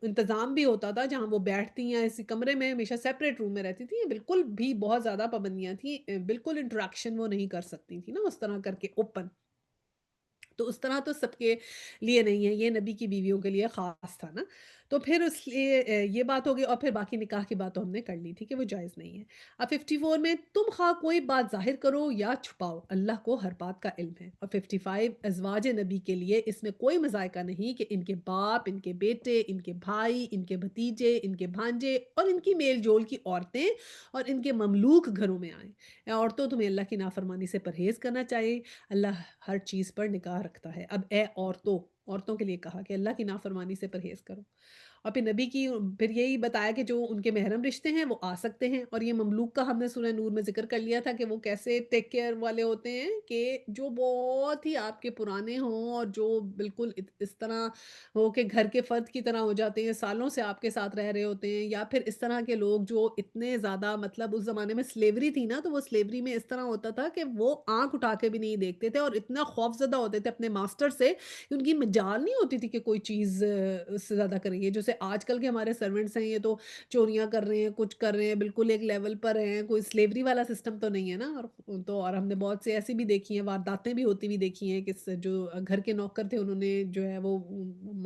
انتظام بھی ہوتا تھا جہاں وہ بیٹھتی ہیں، اسی کمرے میں ہمیشہ سیپریٹ روم میں رہتی تھی، بالکل بھی بہت زیادہ پابندیاں تھیں، بالکل انٹریکشن وہ نہیں کر سکتی تھی نا اس طرح کر کے اوپن۔ تو اس طرح تو سب کے لیے نہیں ہے، یہ نبی کی بیویوں کے لیے خاص تھا نا۔ تو پھر اس لیے یہ بات ہوگی، اور پھر باقی نکاح کی بات تو ہم نے کر لی تھی کہ وہ جائز نہیں ہے۔ اب 54 میں تم خواہ کوئی بات ظاہر کرو یا چھپاؤ، اللہ کو ہر بات کا علم ہے۔ اور 55 ازواج نبی کے لیے اس میں کوئی مذائقہ نہیں کہ ان کے باپ، ان کے بیٹے، ان کے بھائی، ان کے بھتیجے، ان کے بھانجے اور ان کی میل جول کی عورتیں اور ان کے مملوک گھروں میں آئیں۔ اے عورتوں، تمہیں اللہ کی نافرمانی سے پرہیز کرنا چاہیے، اللہ ہر چیز پر نگاہ رکھتا ہے۔ اب اے عورتوں، عورتوں کے لیے کہا کہ اللہ کی نافرمانی سے پرہیز کرو۔ اور پھر نبی کی، پھر یہی بتایا کہ جو ان کے محرم رشتے ہیں وہ آ سکتے ہیں، اور یہ مملوک کا ہم نے سورہ نور میں ذکر کر لیا تھا کہ وہ کیسے ٹیک کیئر والے ہوتے ہیں، کہ جو بہت ہی آپ کے پرانے ہوں اور جو بالکل اس طرح ہو کہ گھر کے فرد کی طرح ہو جاتے ہیں، سالوں سے آپ کے ساتھ رہ رہے ہوتے ہیں، یا پھر اس طرح کے لوگ جو اتنے زیادہ، مطلب اس زمانے میں سلیوری تھی نا، تو وہ سلیوری میں اس طرح ہوتا تھا کہ وہ آنکھ اٹھا کے بھی نہیں دیکھتے تھے، اور اتنا خوف زدہ ہوتے تھے اپنے ماسٹر سے، ان کی مجال نہیں ہوتی تھی کہ کوئی چیز اس سے زیادہ کریں گے۔ جیسے آج کل کے ہمارے سرونٹس ہیں، یہ تو چوریاں کر رہے ہیں، کچھ کر رہے ہیں، بالکل ایک لیول پر ہیں، کوئی سلیوری والا سسٹم تو نہیں ہے نا۔ اور ہم نے بہت سے ایسی بھی دیکھی ہیں، وارداتیں بھی ہوتی ہوئی دیکھی ہیں کہ جو گھر کے نوکر تھے انہوں نے جو ہے وہ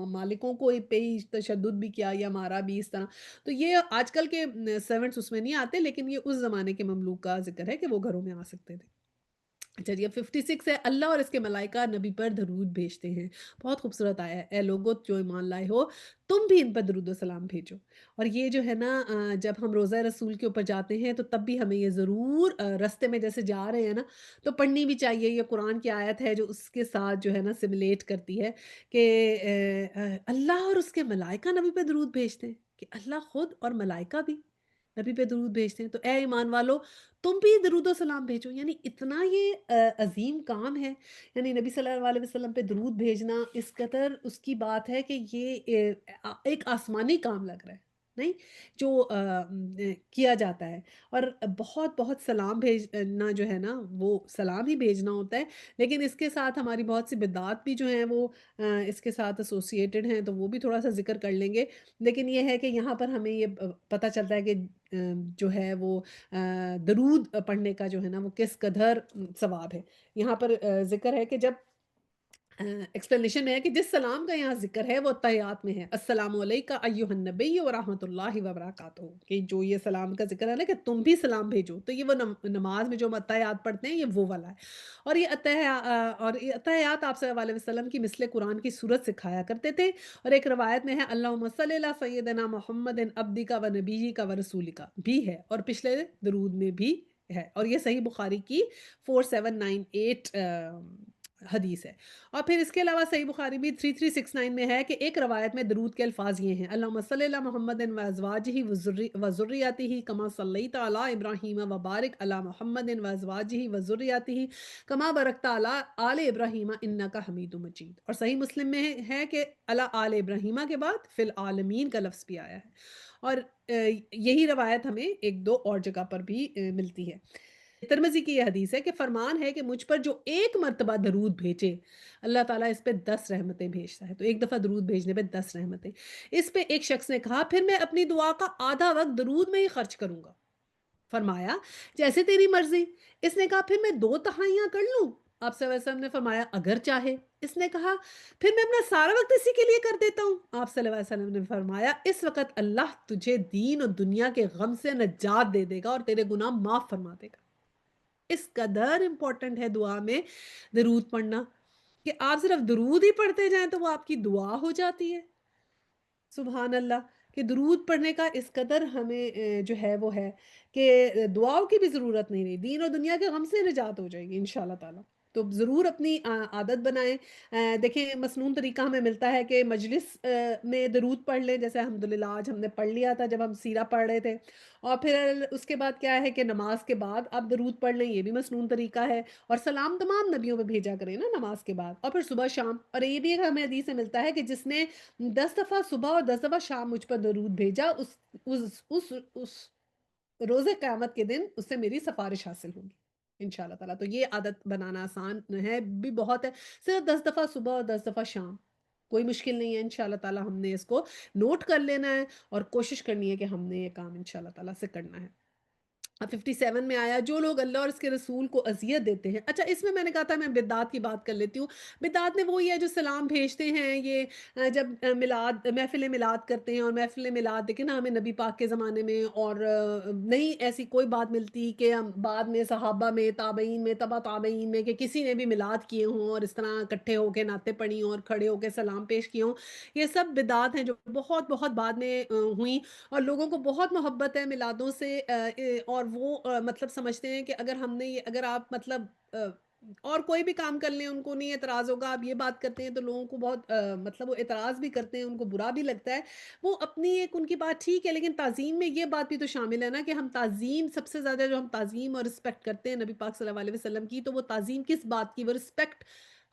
مالکوں کو پہ ہی تشدد بھی کیا یا مارا بھی اس طرح۔ تو یہ آج کل کے سرونٹس اس میں نہیں آتے، لیکن یہ اس زمانے کے مملوک کا ذکر ہے کہ وہ گھروں میں آ سکتے تھے۔ اچھا جی، اب 56 ہے، اللہ اور اس کے ملائکہ نبی پر درود بھیجتے ہیں۔ بہت خوبصورت آیا ہے، اے لوگو جو ایمان لائے ہو، تم بھی ان پر درود و سلام بھیجو۔ اور یہ جو ہے نا، جب ہم روزہ رسول کے اوپر جاتے ہیں تو تب بھی ہمیں یہ ضرور رستے میں جیسے جا رہے ہیں نا تو پڑھنی بھی چاہیے۔ یہ قرآن کی آیت ہے جو اس کے ساتھ جو ہے نا سملیٹ کرتی ہے کہ اللہ اور اس کے ملائکہ نبی پہ درود بھیجتے ہیں، کہ اللہ خود اور ملائکہ بھی نبی پہ درود بھیجتے ہیں۔ تو اے ایمان والو، تم بھی درود و سلام بھیجو، یعنی اتنا یہ عظیم کام ہے، یعنی نبی صلی اللہ علیہ وسلم پہ درود بھیجنا اس قدر اس کی بات ہے کہ یہ ایک آسمانی کام لگ رہا ہے، نہیں جو کیا جاتا ہے۔ اور بہت بہت سلام بھیجنا جو ہے نا وہ سلام ہی بھیجنا ہوتا ہے، لیکن اس کے ساتھ ہماری بہت سی بدعات بھی جو ہیں وہ اس کے ساتھ ایسوسیٹڈ ہیں، تو وہ بھی تھوڑا سا ذکر کر لیں گے۔ لیکن یہ ہے کہ یہاں پر ہمیں یہ پتہ چلتا ہے کہ جو ہے وہ درود پڑھنے کا جو ہے نا وہ کس قدر ثواب ہے۔ یہاں پر ذکر ہے کہ جب ایکسپلینیشن میں ہے کہ جس سلام کا یہاں ذکر ہے وہ تحیات میں ہے، السلام علیکہ ایہا النبی ورحمۃ اللہ وبرکاتہ، کہ جو یہ سلام کا ذکر ہے نا کہ تم بھی سلام بھیجو، تو یہ وہ نماز میں جو ہم اتحیات پڑھتے ہیں یہ وہ والا ہے۔ اور یہ اتحیات آپ صلی اللہ علیہ وسلم کی مثل قرآن کی صورت سکھایا کرتے تھے۔ اور ایک روایت میں ہے اللہم صلی علی سیدنا محمد عبدک و نبیک و رسولک بھی ہے، اور پچھلے درود میں بھی ہے، اور یہ صحیح بخاری کی 4798 حدیث ہے۔ اور پھر اس کے علاوہ صحیح بخاری بھی 3369 میں ہے کہ ایک روایت میں درود کے الفاظ یہ ہیں: اللہم صلی علی محمد و ازواجہ و ذریاتہ کما صلیت علی ابراہیم و بارک علی محمد و ازواجہ و ذریاتہ کما بارکت علی آل ابراہیم انک حمید مجید۔ اور صحیح مسلم میں ہے کہ علی آل ابراہیم کے بعد فی العالمین کا لفظ بھی آیا ہے۔ اور یہی روایت ہمیں ایک دو اور جگہ پر بھی ملتی ہے۔ ترمذی کی یہ حدیث ہے کہ فرمان ہے کہ مجھ پر جو ایک مرتبہ درود بھیجے اللہ تعالیٰ اس پہ 10 رحمتیں بھیجتا ہے۔ تو ایک دفعہ درود بھیجنے پہ 10 رحمتیں۔ اس پہ ایک شخص نے کہا پھر میں اپنی دعا کا آدھا وقت درود میں ہی خرچ کروں گا۔ فرمایا جیسے تیری مرضی۔ اس نے کہا پھر میں 2 تہائیاں کر لوں؟ آپ صلی اللہ علیہ وسلم نے فرمایا اگر چاہے۔ اس نے کہا پھر میں اپنا سارا وقت اسی کے لیے کر دیتا ہوں۔ آپ صلی اللہ علیہ وسلم نے فرمایا اس وقت اللہ تجھے دین اور دنیا کے غم سے نجات دے دے گا اور تیرے گناہ معاف فرما دے گا۔ اس قدر امپورٹنٹ ہے دعا میں درود پڑھنا کہ آپ صرف درود ہی پڑھتے جائیں تو وہ آپ کی دعا ہو جاتی ہے۔ سبحان اللہ، کہ درود پڑھنے کا اس قدر ہمیں جو ہے وہ ہے کہ دعاؤں کی بھی ضرورت نہیں رہی، دین اور دنیا کے غم سے نجات ہو جائے گی انشاءاللہ تعالیٰ۔ تو ضرور اپنی عادت بنائیں۔ دیکھیں مسنون طریقہ ہمیں ملتا ہے کہ مجلس میں درود پڑھ لیں، جیسے الحمدللہ آج ہم نے پڑھ لیا تھا جب ہم سیرہ پڑھ رہے تھے۔ اور پھر اس کے بعد کیا ہے کہ نماز کے بعد آپ درود پڑھ لیں، یہ بھی مسنون طریقہ ہے۔ اور سلام تمام نبیوں پہ بھیجا کریں نا نماز کے بعد، اور پھر صبح شام۔ اور یہ بھی ایک ہمیں حدیث سے ملتا ہے کہ جس نے 10 دفعہ صبح اور 10 دفعہ شام مجھ پر درود بھیجا اس روز قیامت کے دن اس سے میری سفارش حاصل ہوگی انشاءاللہ تعالیٰ۔ تو یہ عادت بنانا آسان ہے بھی بہت ہے، صرف 10 دفعہ صبح اور 10 دفعہ شام، کوئی مشکل نہیں ہے انشاءاللہ تعالیٰ۔ ہم نے اس کو نوٹ کر لینا ہے اور کوشش کرنی ہے کہ ہم نے یہ کام انشاءاللہ تعالیٰ سے کرنا ہے۔ 57 میں آیا جو لوگ اللہ اور اس کے رسول کو اذیت دیتے ہیں۔ اچھا اس میں نے کہا تھا میں بدعات کی بات کر لیتی ہوں۔ بدعات میں وہی ہے جو سلام بھیجتے ہیں، یہ جب میلاد محفل میلاد کرتے ہیں، اور محفل میلاد دیکھیں نا ہمیں نبی پاک کے زمانے میں اور نہیں ایسی کوئی بات ملتی کہ ہم بعد میں صحابہ میں تابعین میں تبع تابعین میں کہ کسی نے بھی میلاد کیے ہوں اور اس طرح اکٹھے ہو کے نعتیں پڑھی ہوں اور کھڑے ہو کے سلام پیش کیے ہوں۔ یہ سب بدعات ہیں جو بہت بہت بعد میں ہوئیں، اور لوگوں کو بہت محبت ہے میلادوں سے، اور وہ مطلب سمجھتے ہیں کہ اگر ہم نے اگر آپ مطلب اور کوئی بھی کام کر لیں ان کو نہیں اعتراض ہوگا، آپ یہ بات کرتے ہیں تو لوگوں کو بہت مطلب وہ اعتراض بھی کرتے ہیں، ان کو برا بھی لگتا ہے۔ وہ اپنی ایک ان کی بات ٹھیک ہے، لیکن تعظیم میں یہ بات بھی تو شامل ہے نا کہ ہم تعظیم سب سے زیادہ جو ہم تعظیم اور رسپیکٹ کرتے ہیں نبی پاک صلی اللہ علیہ وسلم کی، تو وہ تعظیم کس بات کی؟ وہ رسپیکٹ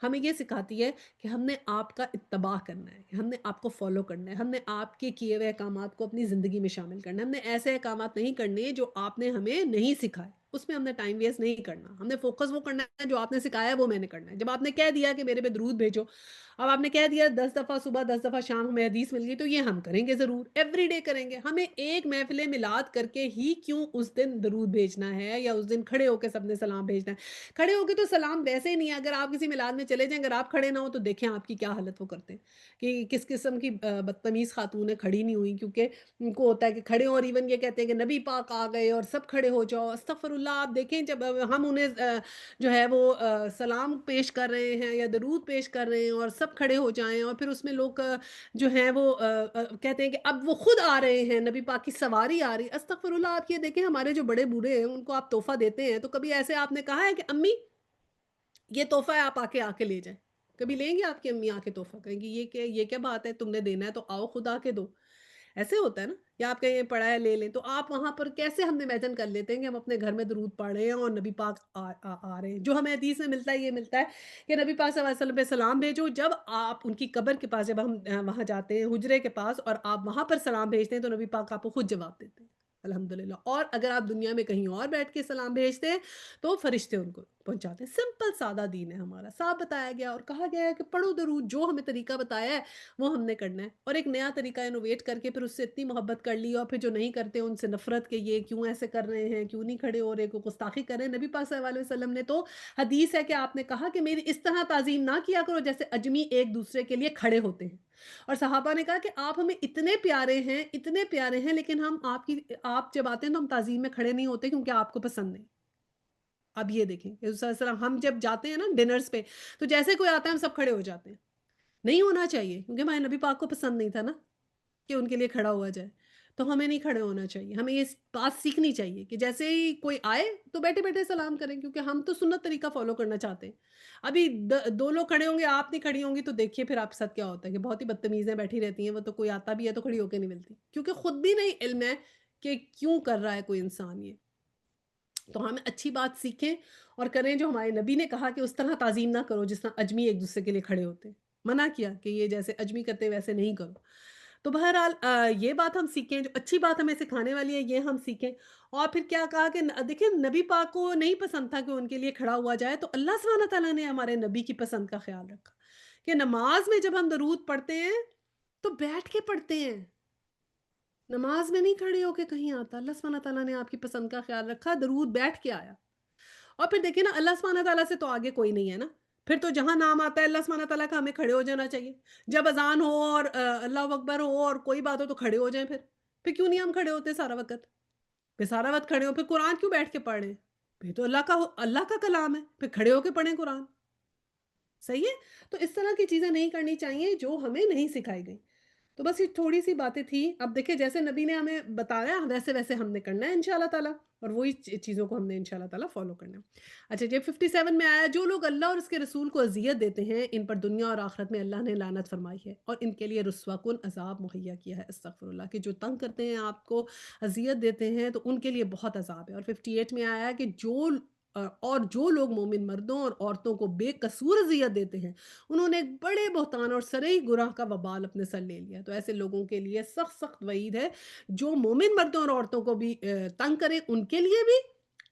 ہمیں یہ سکھاتی ہے کہ ہم نے آپ کا اتباع کرنا ہے، ہم نے آپ کو فالو کرنا ہے، ہم نے آپ کے کیے ہوئے احکامات کو اپنی زندگی میں شامل کرنا ہے۔ ہم نے ایسے احکامات نہیں کرنے جو آپ نے ہمیں نہیں سکھائے، اس میں ہم نے ٹائم ویسٹ نہیں کرنا، ہم نے فوکس وہ کرنا ہے جو آپ نے سکھایا ہے وہ میں نے کرنا ہے۔ جب آپ نے کہہ دیا کہ میرے پہ درود بھیجو، اب آپ نے کہہ دیا 10 دفعہ صبح 10 دفعہ شام ہمیں حدیث مل گئی، تو یہ ہم کریں گے ضرور، ایوری ڈے کریں گے۔ ہمیں ایک محفل میلاد کر کے ہی کیوں اس دن درود بھیجنا ہے، یا اس دن کھڑے ہو کے سب نے سلام بھیجنا ہے؟ کھڑے ہو کے تو سلام ویسے ہی نہیں ہے، اگر آپ کسی میلاد میں چلے جائیں، اگر آپ کھڑے نہ ہو تو دیکھیں آپ کی کیا حالت وہ کرتے ہیں کہ کس قسم کی بدتمیز خاتونیں کھڑی نہیں ہوئی، کیونکہ ان کو ہوتا ہے کہ کھڑے ہوں، اور ایون یہ کہتے ہیں کہ نبی پاک آ گئے اور سب کھڑے ہو جاؤ۔ استغفر اللہ! آپ دیکھیں جب ہم انہیں جو ہے وہ سلام پیش کر رہے ہیں یا درود پیش کر رہے ہیں اور سب کھڑے ہو جائیں، اور پھر اس میں لوگ جو ہیں وہ کہتے ہیں کہ اب وہ خود آ رہے ہیں، نبی پاک کی سواری آ رہی۔ استغفر اللہ! آپ یہ دیکھیں ہمارے جو بڑے بوڑھے ہیں ان کو آپ تحفہ دیتے ہیں، تو کبھی ایسے آپ نے کہا ہے کہ امی یہ تحفہ ہے آپ آ کے لے جائیں؟ کبھی لیں گے آپ کی امی آ کے تحفہ؟ کہیں گی یہ کیا بات ہے، تم نے دینا ہے تو آؤ خود آ کے دو؟ ایسے ہوتا ہے نا، یا آپ کہیں پڑھا ہے لے لیں، تو آپ وہاں پر کیسے ہم امیجن کر لیتے ہیں کہ ہم اپنے گھر میں درود پڑھ رہے ہیں اور نبی پاک آ رہے ہیں؟ جو ہمیں حدیث میں ملتا ہے یہ ملتا ہے کہ نبی پاک صلی اللہ علیہ وسلم پہ سلام بھیجو۔ جب آپ ان کی قبر کے پاس، جب ہم وہاں جاتے ہیں حجرے کے پاس اور آپ وہاں پر سلام بھیجتے ہیں تو نبی پاک آپ کو خود جواب دیتے ہیں الحمدللہ۔ اور اگر آپ دنیا میں کہیں اور بیٹھ کے سلام بھیجتے ہیں تو فرشتے ان کو پہنچاتے ہیں۔ سمپل سادہ دین ہے ہمارا، صاف بتایا گیا اور کہا گیا ہے کہ پڑھو درود، جو ہمیں طریقہ بتایا ہے وہ ہم نے کرنا ہے، اور ایک نیا طریقہ انوویٹ کر کے پھر اس سے اتنی محبت کر لی، اور پھر جو نہیں کرتے ان سے نفرت کہ یہ کیوں ایسے کر رہے ہیں، کیوں نہیں کھڑے ہو رہے، کو گستاخی کر رہے ہیں۔ نبی پاک صلی اللہ علیہ وسلم نے تو حدیث ہے کہ آپ نے کہا کہ میری اس طرح تعظیم نہ کیا کرو جیسے اجمی ایک دوسرے کے لیے کھڑے ہوتے ہیں۔ اور صحابہ نے کہا کہ آپ ہمیں اتنے پیارے ہیں لیکن آپ جب آتے ہیں تو ہم تعظیم میں کھڑے نہیں ہوتے کیونکہ آپ کو پسند نہیں۔ اب یہ دیکھیں کہ رسول صلی اللہ علیہ وسلم ہم جب جاتے ہیں نا ڈنرز پہ، تو جیسے کوئی آتا ہے ہم سب کھڑے ہو جاتے ہیں۔ نہیں ہونا چاہیے کیونکہ ہمارے نبی پاک کو پسند نہیں تھا نا کہ ان کے لیے کھڑا ہوا جائے۔ تو ہمیں نہیں کھڑے ہونا چاہیے. ہمیں یہ بات سیکھنی چاہیے کہ جیسے ہی کوئی آئے تو بیٹھے بیٹھے سلام کریں، کیونکہ ہم تو سنت طریقہ فالو کرنا چاہتے ہیں. ابھی دو لوگ کھڑے ہوں گے، آپ نہیں کھڑی ہوں گی، تو دیکھیے پھر آپ کے ساتھ کیا ہوتا ہے کہ بہت ہی بدتمیزیں بیٹھی رہتی ہیں. وہ تو کوئی آتا بھی ہے تو کھڑی ہو کے نہیں ملتی، کیونکہ خود بھی نہیں علم ہے کہ کیوں کر رہا ہے کوئی انسان یہ. تو ہمیں اچھی بات سیکھیں اور کریں جو ہمارے نبی نے کہا کہ اس طرح تعظیم نہ کرو جس طرح اجمی ایک دوسرے کے لیے کھڑے ہوتے ہیں. منع کیا کہ یہ جیسے اجمی کرتے ویسے نہیں کرو. تو بہرحال یہ بات ہم سیکھیں، جو اچھی بات ہمیں سکھانے والی ہے یہ ہم سیکھیں. اور پھر کیا کہا کہ دیکھیں نبی پاک کو نہیں پسند تھا کہ ان کے لیے کھڑا ہوا جائے، تو اللہ سبحانہ تعالیٰ نے ہمارے نبی کی پسند کا خیال رکھا کہ نماز میں جب ہم درود پڑھتے ہیں تو بیٹھ کے پڑھتے ہیں، نماز میں نہیں کھڑے ہو کے کہیں آتا. اللہ سبحانہ تعالیٰ نے آپ کی پسند کا خیال رکھا، درود بیٹھ کے آیا. اور پھر دیکھیں نا، اللہ سبحانہ تعالیٰ سے تو آگے کوئی نہیں ہے نا. پھر تو جہاں نام آتا ہے اللہ سبحانہ تعالیٰ کا، ہمیں کھڑے ہو جانا چاہیے. جب اذان ہو اور اللہ اکبر ہو اور کوئی بات ہو تو کھڑے ہو جائیں. پھر کیوں نہیں ہم کھڑے ہوتے سارا وقت؟ پھر سارا وقت کھڑے ہو، پھر قرآن کیوں بیٹھ کے پڑھ رہے ہیں؟ پھر تو اللہ کا کلام ہے، پھر کھڑے ہو کے پڑھیں قرآن. صحیح ہے؟ تو اس طرح کی چیزیں نہیں کرنی چاہیے جو ہمیں نہیں سکھائی گئی. تو بس یہ تھوڑی سی باتیں تھیں. اب دیکھیں جیسے نبی نے ہمیں بتایا ویسے ویسے ہم نے کرنا ہے انشاءاللہ تعالیٰ، اور وہی چیزوں کو ہم نے انشاءاللہ تعالیٰ فالو کرنا ہے. اچھا جی، 57 میں آیا، جو لوگ اللہ اور اس کے رسول کو اذیت دیتے ہیں ان پر دنیا اور آخرت میں اللہ نے لعنت فرمائی ہے اور ان کے لیے رسوا کن عذاب مہیا کیا ہے. استغفر اللہ، کہ جو تنگ کرتے ہیں آپ کو، اذیت دیتے ہیں، تو ان کے لیے بہت عذاب ہے. اور 58 میں آیا کہ اور جو لوگ مومن مردوں اور عورتوں کو بے قصور اذیت دیتے ہیں انہوں نے ایک بڑے بہتان اور سرئی گناہ کا وبال اپنے سر لے لیا. تو ایسے لوگوں کے لیے سخت سخت وعید ہے، جو مومن مردوں اور عورتوں کو بھی تنگ کریں ان کے لیے بھی،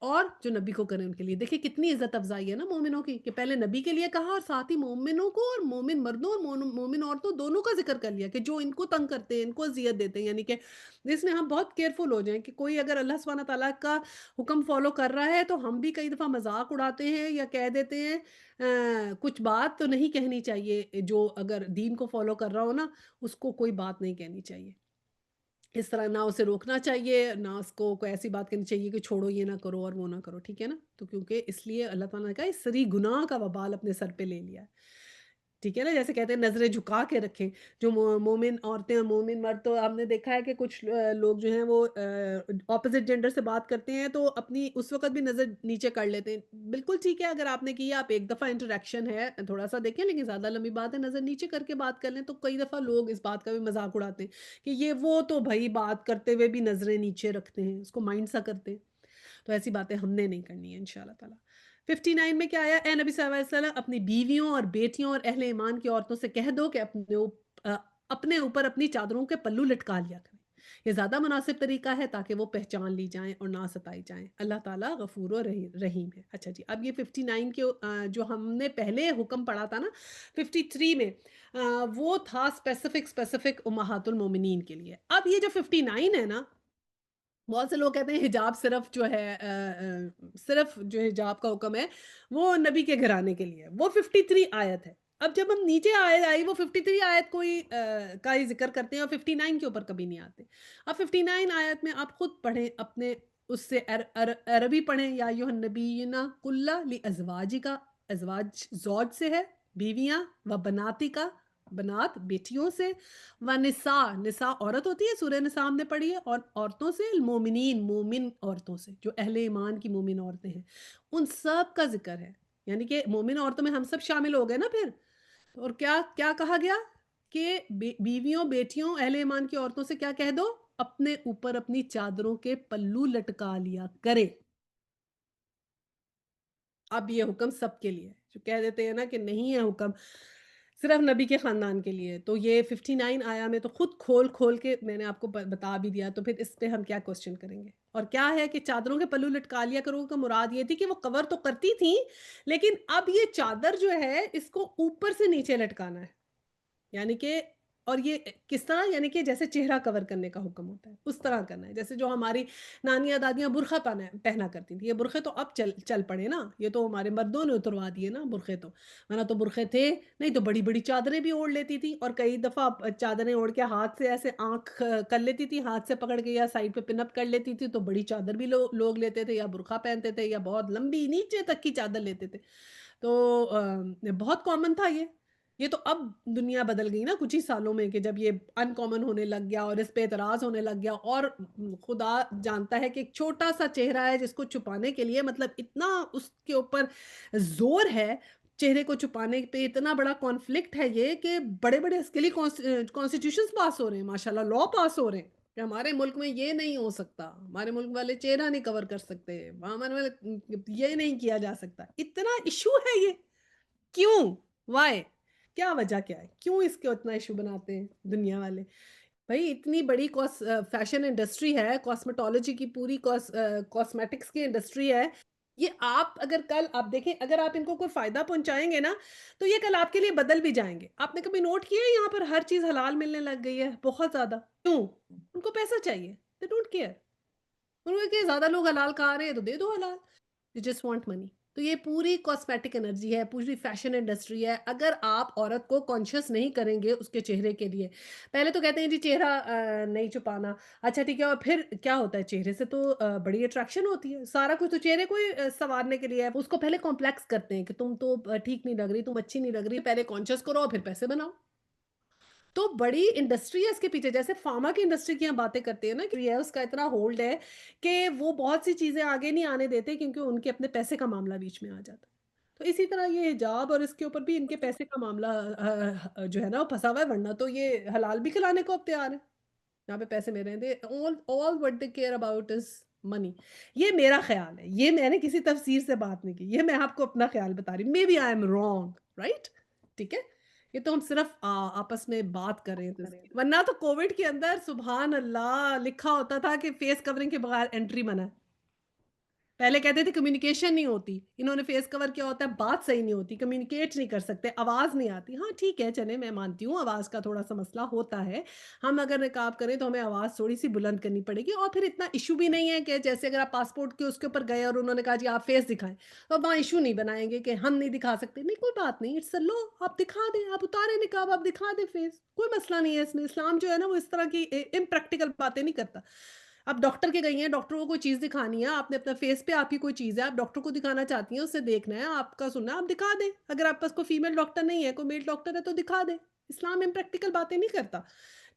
اور جو نبی کو کریں ان کے لیے. دیکھیں کتنی عزت افزائی ہے نا مومنوں کی، کہ پہلے نبی کے لیے کہا اور ساتھ ہی مومنوں کو، اور مومن مردوں اور مومن عورتوں دونوں کا ذکر کر لیا کہ جو ان کو تنگ کرتے ہیں، ان کو اذیت دیتے ہیں. یعنی کہ اس میں ہم بہت کیئرفل ہو جائیں کہ کوئی اگر اللہ سبحانہ تعالیٰ کا حکم فالو کر رہا ہے تو ہم بھی کئی دفعہ مذاق اڑاتے ہیں یا کہہ دیتے ہیں. کچھ بات تو نہیں کہنی چاہیے، جو اگر دین کو فالو کر رہا ہو نا اس کو کوئی بات نہیں کہنی چاہیے. اس طرح نہ اسے روکنا چاہیے، نہ اس کو کوئی ایسی بات کہنی چاہیے کہ چھوڑو یہ نہ کرو اور وہ نہ کرو. ٹھیک ہے نا؟ تو کیونکہ اس لیے اللہ تعالیٰ نے کہا اس سری گناہ کا وبال اپنے سر پہ لے لیا ہے. ٹھیک ہے نا؟ جیسے کہتے ہیں نظریں جھکا کے رکھیں. جو مومن عورتیں اور مومن مرد، تو ہم نے دیکھا ہے کہ کچھ لوگ جو ہیں وہ اپوزٹ جینڈر سے بات کرتے ہیں تو اپنی اس وقت بھی نظر نیچے کر لیتے ہیں. بالکل ٹھیک ہے، اگر آپ نے کیا، آپ ایک دفعہ انٹریکشن ہے تھوڑا سا دیکھیں، لیکن زیادہ لمبی بات ہے نظر نیچے کر کے بات کر لیں. تو کئی دفعہ لوگ اس بات کا بھی مذاق اڑاتے ہیں کہ یہ وہ تو بھائی بات کرتے ہوئے بھی نظریں نیچے رکھتے ہیں، اس کو مائنڈ سا کرتے ہیں. تو ایسی باتیں ہم نے نہیں کرنی ہے انشاءاللہ تعالیٰ. 59 میں کیا آیا، اے نبی صلی اللہ علیہ وسلم اپنی بیویوں اور بیٹیوں اور اہل ایمان کی عورتوں سے کہہ دو کہ اپنے اوپر اپنی چادروں کے پلو لٹکا لیا کریں. یہ زیادہ مناسب طریقہ ہے تاکہ وہ پہچان لی جائیں اور نہ ستائی جائیں. اللہ تعالیٰ غفور و رحیم ہے. اچھا جی، اب یہ 59 کے جو ہم نے پہلے حکم پڑھا تھا نا 53 میں، وہ تھا اسپیسیفک امہات المومنین کے لیے. اب یہ جو 59 ہے نا، بہت سے لوگ کہتے ہیں حجاب صرف جو ہے صرف جو حجاب کا حکم ہے وہ نبی کے گھرانے کے لیے، وہ 53 آیت ہے. اب جب ہم نیچے آیت آئی وہ 53 آیت کا ہی ذکر کرتے ہیں اور 59 کے اوپر کبھی نہیں آتے. اب 59 آیت میں آپ خود پڑھیں، اپنے اس سے عربی پڑھیں. یا ایھا النبیین قل لازواجک، ازواج زوج سے ہے، بیویاں، و بناتی کا، بنات بیٹیوں سے، و نساء، نساء عورت ہوتی ہے، سورہ نساء ہم نے پڑھی ہے، اور عورتوں سے، المومنین، مومن عورتوں سے، جو اہل ایمان کی مومن عورتیں ہیں ان سب کا ذکر ہے. یعنی کہ مومن عورتوں میں ہم سب شامل ہو گئے نا پھر. اور کیا کیا کہا گیا کہ بیویوں، بیٹیوں، اہل ایمان کی عورتوں سے کیا کہہ دو، اپنے اوپر اپنی چادروں کے پلو لٹکا لیا کرے. اب یہ حکم سب کے لیے ہے. جو کہہ دیتے ہیں نا کہ نہیں ہے حکم صرف نبی کے خاندان کے لیے، تو یہ 59 آیا میں تو خود کھول کے میں نے آپ کو بتا بھی دیا. تو پھر اس پہ ہم کیا کوسچن کریں گے؟ اور کیا ہے کہ چادروں کے پلو لٹکا لیا کرو کا مراد یہ تھی کہ وہ کور تو کرتی تھیں، لیکن اب یہ چادر جو ہے اس کو اوپر سے نیچے لٹکانا ہے. یعنی کہ، اور یہ کس طرح، یعنی کہ جیسے چہرہ کور کرنے کا حکم ہوتا ہے اس طرح کرنا ہے. جیسے جو ہماری نانیاں دادیاں برقع پہنا کرتی تھیں، یہ برقعے تو اب چل پڑے نا، یہ تو ہمارے مردوں نے اتروا دیے نا برقعے. تو ورنہ تو برقعے تھے نہیں، تو بڑی بڑی چادریں بھی اوڑھ لیتی تھی، اور کئی دفعہ چادریں اوڑھ کے ہاتھ سے ایسے آنکھ کر لیتی تھی، ہاتھ سے پکڑ کے یا سائڈ پہ پن اپ کر لیتی تھی، تو بڑی چادر بھی لوگ لیتے تھے، یا برقع پہنتے تھے، یا بہت لمبی نیچے تک کی چادر لیتے تھے. تو بہت کامن تھا یہ. یہ تو اب دنیا بدل گئی نا کچھ ہی سالوں میں، کہ جب یہ ان کامن ہونے لگ گیا اور اس پہ اعتراض ہونے لگ گیا، اور خدا جانتا ہے کہ ایک چھوٹا سا چہرہ ہے جس کو چھپانے کے لیے مطلب اتنا اس کے اوپر زور ہے، چہرے کو چھپانے پہ اتنا بڑا کانفلکٹ ہے یہ، کہ بڑے بڑے اس کے لیے کانسٹیٹیوشنز پاس ہو رہے ہیں، ماشاء اللہ لا پاس ہو رہے ہیں کہ ہمارے ملک میں یہ نہیں ہو سکتا، ہمارے ملک والے چہرہ نہیں کور کر سکتے، ہمارے والے یہ نہیں کیا جا سکتا، اتنا ایشو ہے یہ، کیوں؟ وائی؟ کیا وجہ کیا ہے؟ کیوں اس کو اتنا ایشو بناتے ہیں دنیا والے؟ بھائی اتنی بڑی فیشن انڈسٹری ہے، کاسمیٹولوجی کی پوری کاسمیٹکس کی انڈسٹری ہے، یہ آپ اگر کل آپ دیکھیں، اگر آپ ان کو کوئی فائدہ پہنچائیں گے نا تو یہ کل آپ کے لیے بدل بھی جائیں گے۔ آپ نے کبھی نوٹ کیا ہے یہاں پر ہر چیز حلال ملنے لگ گئی ہے بہت زیادہ، کیوں؟ ان کو پیسہ چاہیے، they don't care، انہوں نے کہ زیادہ لوگ حلال کھا رہے ہیں تو دے دو حلال، یو جسٹ وانٹ منی۔ تو یہ پوری کاسمیٹک انرجی ہے، پوری فیشن انڈسٹری ہے، اگر آپ عورت کو کانشیس نہیں کریں گے اس کے چہرے کے لیے، پہلے تو کہتے ہیں جی چہرہ نہیں چھپانا، اچھا ٹھیک ہے، اور پھر کیا ہوتا ہے؟ چہرے سے تو بڑی اٹریکشن ہوتی ہے، سارا کچھ تو چہرے کو ہی سنوارنے کے لیے ہے، اس کو پہلے کمپلیکس کرتے ہیں کہ تم تو ٹھیک نہیں لگ رہی، تم اچھی نہیں لگ رہی، پہلے کانشیس کرو اور پھر پیسے بناؤ۔ تو بڑی انڈسٹری ہے اس کے پیچھے، جیسے فارما کی انڈسٹری کی ہم باتیں کرتے ہیں نا کہ اس کا اتنا ہولڈ ہے کہ وہ بہت سی چیزیں آگے نہیں آنے دیتے کیونکہ ان کے اپنے پیسے کا معاملہ بیچ میں آ جاتا ہے۔ تو اسی طرح یہ حجاب اور اس کے اوپر بھی ان کے پیسے کا معاملہ جو ہے نا وہ پھنسا ہوا ہے، ورنہ تو یہ حلال بھی کھلانے کو اب تیار ہے، یہاں پہ پیسے میرے ہیں، all what they care about is money۔ یہ میرا خیال ہے، یہ میں نے کسی تفسیر سے بات نہیں کی، یہ میں آپ کو اپنا خیال بتا رہی ہوں، maybe I am wrong, right? ٹھیک ہے، یہ تو ہم صرف آپس میں بات کر رہے ہیں تو اس کی، ورنہ تو کووڈ کے اندر سبحان اللہ لکھا ہوتا تھا کہ فیس کورنگ کے بغیر انٹری منع ہے۔ پہلے کہتے تھے کمیونیکیشن نہیں ہوتی، انہوں نے فیس کور کیا ہوتا ہے، بات صحیح نہیں ہوتی، کمیونیکیٹ نہیں کر سکتے، آواز نہیں آتی۔ ہاں ٹھیک ہے، چلے میں مانتی ہوں آواز کا تھوڑا سا مسئلہ ہوتا ہے، ہم اگر نقاب کریں تو ہمیں آواز تھوڑی سی بلند کرنی پڑے گی، اور پھر اتنا ایشو بھی نہیں ہے کہ جیسے اگر آپ پاسپورٹ کے اس کے اوپر گئے اور انہوں نے کہا جی آپ فیس دکھائیں، تو وہاں ایشو نہیں بنائیں گے کہ ہم نہیں دکھا سکتے، نہیں کوئی بات نہیں، اٹس لو، آپ دکھا دیں، آپ اتاریں نقاب، آپ دکھا دیں فیس، کوئی مسئلہ نہیں ہے اس میں۔ اسلام جو ہے نا وہ اس طرح کی امپریکٹیکل باتیں نہیں کرتا۔ آپ ڈاکٹر کے گئی ہیں، ڈاکٹر کو کوئی چیز دکھانی ہے، آپ نے اپنا فیس پہ آپ کی کوئی چیز ہے، آپ ڈاکٹر کو دکھانا چاہتی ہیں، اسے دیکھنا ہے، آپ کا سننا ہے، آپ دکھا دیں۔ اگر آپ پاس کوئی فیمیل ڈاکٹر نہیں ہے، کوئی میل ڈاکٹر ہے تو دکھا دیں۔ اسلام امپریکٹیکل باتیں نہیں کرتا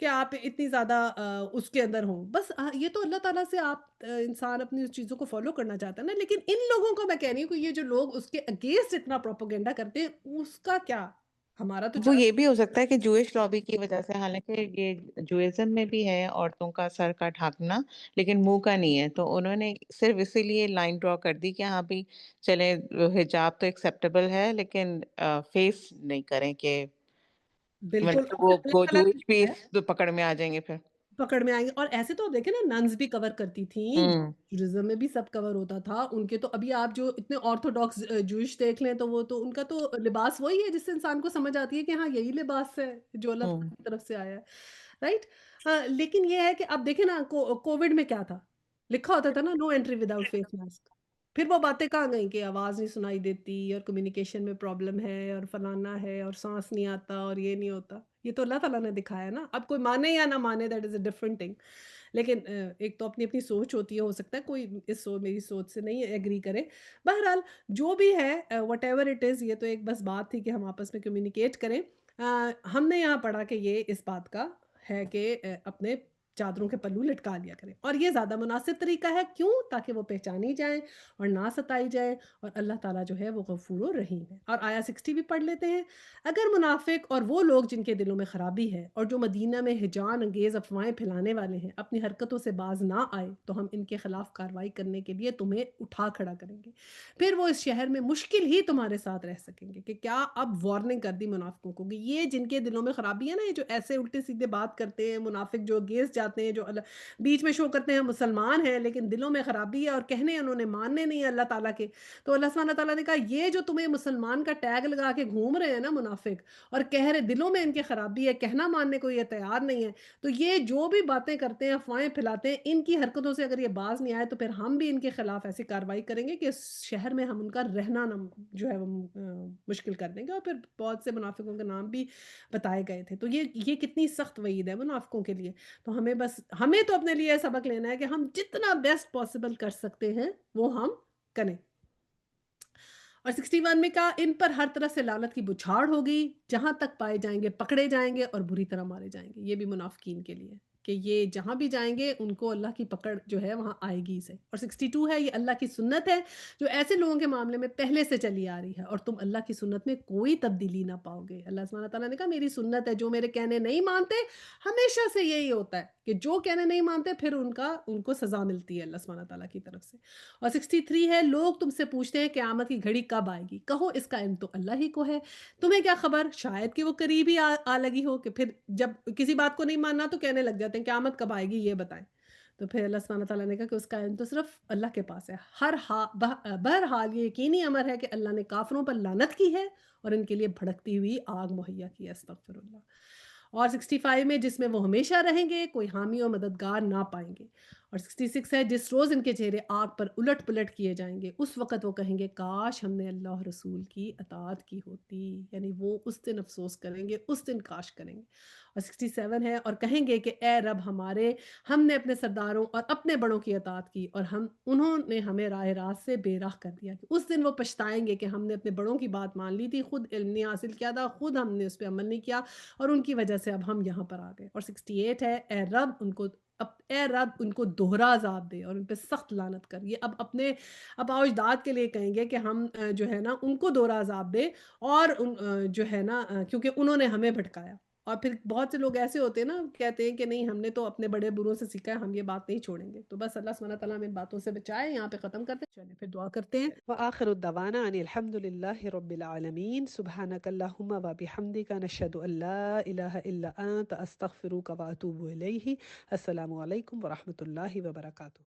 کہ آپ اتنی زیادہ اس کے اندر ہوں، بس یہ تو اللہ تعالیٰ سے آپ انسان اپنی اس چیزوں کو فالو کرنا چاہتا ہے نا، لیکن ان لوگوں کو میں کہہ رہی ہوں کہ یہ جو لوگ اس کے اگینسٹ اتنا پروپیگنڈا کرتے ہیں اس کا کیا؟ ہمارا تو وہ چارہ یہ بھی ہو سکتا ہے کہ جوئش لابی کی وجہ سے، حالانکہ یہ جوئزم میں بھی ہے عورتوں کا سر کا ڈھانکنا لیکن منہ کا نہیں ہے، تو انہوں نے صرف اسی لیے لائن ڈرا کر دی کہ ہاں بھی چلیں حجاب تو ایکسیپٹیبل ہے لیکن فیس نہیں کریں، کہ بالکل، مطلب اور اللہ وہ تعالیٰ نے جوئش بھی ہے اس پکڑ میں آ جائیں گے پھر۔ پکڑ میں آئیں گے، اور ایسے تو آپ دیکھیں نا ننز بھی کور کرتی تھیں، ہوں جوڈازم میں بھی سب کور ہوتا تھا ان کے، تو ابھی آپ جو اتنے آرتھوڈاکس جوئش دیکھ لیں تو وہ تو ان کا تو لباس وہی ہے جس سے انسان کو سمجھ آتی ہے کہ ہاں یہی لباس ہے جو اللہ ہوں تعالیٰ کی طرف سے آیا ہے، رائٹ؟ لیکن یہ ہے کہ اب دیکھیں نا کووڈ میں کیا تھا، لکھا ہوتا تھا نا no entry without face mask, پھر وہ باتیں کہاں گئیں کہ آواز نہیں سنائی دیتی اور کمیونیکیشن میں پرابلم ہے اور فلانا ہے اور سانس نہیں آتا اور یہ نہیں ہوتا، یہ تو اللہ تعالیٰ نے دکھایا نا، اب کوئی مانے یا نہ مانے that is a different thing, لیکن ایک تو اپنی اپنی سوچ ہوتی ہے، ہو سکتا ہے کوئی میری سوچ سے نہیں ایگری کرے، بہرحال جو بھی ہے وٹ ایور اٹ از، یہ تو ایک بس بات تھی کہ ہم آپس میں کمیونیکیٹ کریں۔ ہم نے یہاں پڑھا کہ یہ اس بات کا ہے کہ اپنے چادروں کے پلو لٹکا لیا کریں، اور یہ زیادہ مناسب طریقہ ہے، کیوں؟ تاکہ وہ پہچانی جائیں اور نہ ستائی جائیں، اور اللہ تعالیٰ جو ہے وہ غفور و رحیم ہے۔ اور آیا 60 بھی پڑھ لیتے ہیں، اگر منافق اور وہ لوگ جن کے دلوں میں خرابی ہے اور جو مدینہ میں ہجان انگیز افواہیں پھیلانے والے ہیں اپنی حرکتوں سے باز نہ آئے تو ہم ان کے خلاف کارروائی کرنے کے لیے تمہیں اٹھا کھڑا کریں گے، پھر وہ اس شہر میں مشکل ہی تمہارے ساتھ رہ سکیں گے۔ کہ کیا اب وارننگ کر دی منافقوں کو کہ یہ جن کے دلوں میں خرابی ہے نا، یہ جو ایسے الٹے سیدھے بات کرتے ہیں، منافق جو گیس جاتے ہیں، جو بیچ میں شو کرتے ہیں مسلمان ہیں لیکن دلوں میں خرابی ہے اور کہنے انہوں نے ماننے نہیں ہیں اللہ تعالیٰ کے، تو اللہ سبحانہ تعالیٰ نے کہا یہ جو تمہیں مسلمان کا ٹیگ لگا کے گھوم رہے ہیں نا منافق، اور کہہ رہے دلوں میں ان کے خرابی ہے، کہنا ماننے کو یہ تیار نہیں ہے، تو یہ جو بھی باتیں کرتے ہیں، افواہیں پھیلاتے ہیں، ان کی حرکتوں سے اگر یہ باز نہیں آئے تو پھر ہم بھی ان کے خلاف ایسی کارروائی کریں گے کہ اس شہر میں ہم ان کا رہنا نہ جو ہے وہ مشکل کر دیں گے۔ اور پھر بہت سے منافقوں کے نام بھی بتائے گئے تھے، تو یہ کتنی سخت وعید ہے منافقوں کے لیے۔ تو ہمیں تو اپنے لیے سبق لینا ہے کہ ہم جتنا بیسٹ پاسبل کر سکتے ہیں وہ ہم کریں۔ اور 61 میں کہا ان پر ہر طرح سے لعنت کی بچھاڑ ہوگی، جہاں تک پائے جائیں گے پکڑے جائیں گے اور بری طرح مارے جائیں گے۔ یہ بھی منافقین کے لیے کہ یہ جہاں بھی جائیں گے ان کو اللہ کی پکڑ جو ہے وہاں آئے گی سے۔ اور 62 ہے، یہ اللہ کی سنت ہے جو ایسے لوگوں کے معاملے میں پہلے سے چلی آ رہی ہے اور تم اللہ کی سنت میں کوئی تبدیلی نہ پاؤ گے۔ اللہ سبحانہ تعالیٰ نے کہا میری سنت ہے، جو میرے کہنے نہیں مانتے ہمیشہ سے یہی ہوتا ہے کہ جو کہنے نہیں مانتے پھر ان کو سزا ملتی ہے اللہ سبحانہ تعالیٰ کی طرف سے۔ اور 63 ہے، لوگ تم سے پوچھتے ہیں قیامت کی گھڑی کب آئے گی، کہو اس کا علم تو اللہ ہی کو ہے، تمہیں کیا خبر، شاید کہ وہ قریب ہی آ لگی ہو۔ کہ پھر جب کسی بات کو نہیں ماننا تو کہنے لگ جاتے ہیں قیامت کب آئے گی یہ بتائیں۔ تو پھر اللہ سبحانہ تعالیٰ نے کہا کہ اس کا علم تو صرف اللہ کے پاس ہے۔ بہرحال یہ یقینی امر ہے کہ اللہ نے کافروں پر لعنت کی ہے اور ان کے لیے بھڑکتی ہوئی آگ مہیا کی ہے، استغفر اللہ۔ اور 65 میں جس میں وہ ہمیشہ رہیں گے، کوئی حامی اور مددگار نہ پائیں گے۔ اور 66 ہے، جس روز ان کے چہرے آگ پر الٹ پلٹ کیے جائیں گے، اس وقت وہ کہیں گے کاش ہم نے اللہ اور رسول کی اطاعت کی ہوتی، یعنی وہ اس دن افسوس کریں گے، اس دن کاش کریں گے۔ اور 67 ہے، اور کہیں گے کہ اے رب ہمارے، ہم نے اپنے سرداروں اور اپنے بڑوں کی اطاعت کی اور انہوں نے ہمیں راہ راست سے بے راہ کر دیا۔ کہ اس دن وہ پچھتائیں گے کہ ہم نے اپنے بڑوں کی بات مان لی تھی، خود علم نہیں حاصل کیا تھا، خود ہم نے اس پہ عمل نہیں کیا اور ان کی وجہ سے اب ہم یہاں پر آ گئے۔ اور 68 ہے، اے رب ان کو دوہرا عذاب دے اور ان پہ سخت لعنت کر۔ یہ اب اجداد کے لیے کہیں گے کہ ہم جو ہے نا ان کو دوہرا عذاب دے اور جو ہے نا کیونکہ انہوں نے ہمیں بھٹکایا۔ اور پھر بہت سے لوگ ایسے ہوتے ہیں نا، کہتے ہیں کہ نہیں ہم نے تو اپنے بڑے بروں سے سیکھا ہے، ہم یہ بات نہیں چھوڑیں گے۔ تو بس اللہ سبحانہ تعالیٰ ہمیں ان باتوں سے بچائے۔ یہاں پہ ختم کرتے ہیں، چلیں پھر دعا کرتے ہیں۔ وآخر الدعوانا ان الحمد للہ رب العالمین، سبحانک اللہم وبحمدک، نشہد ان لا الہ الا انت، استغفرک واتوب الیہ۔ السلام علیکم ورحمۃ اللہ وبرکاتہ۔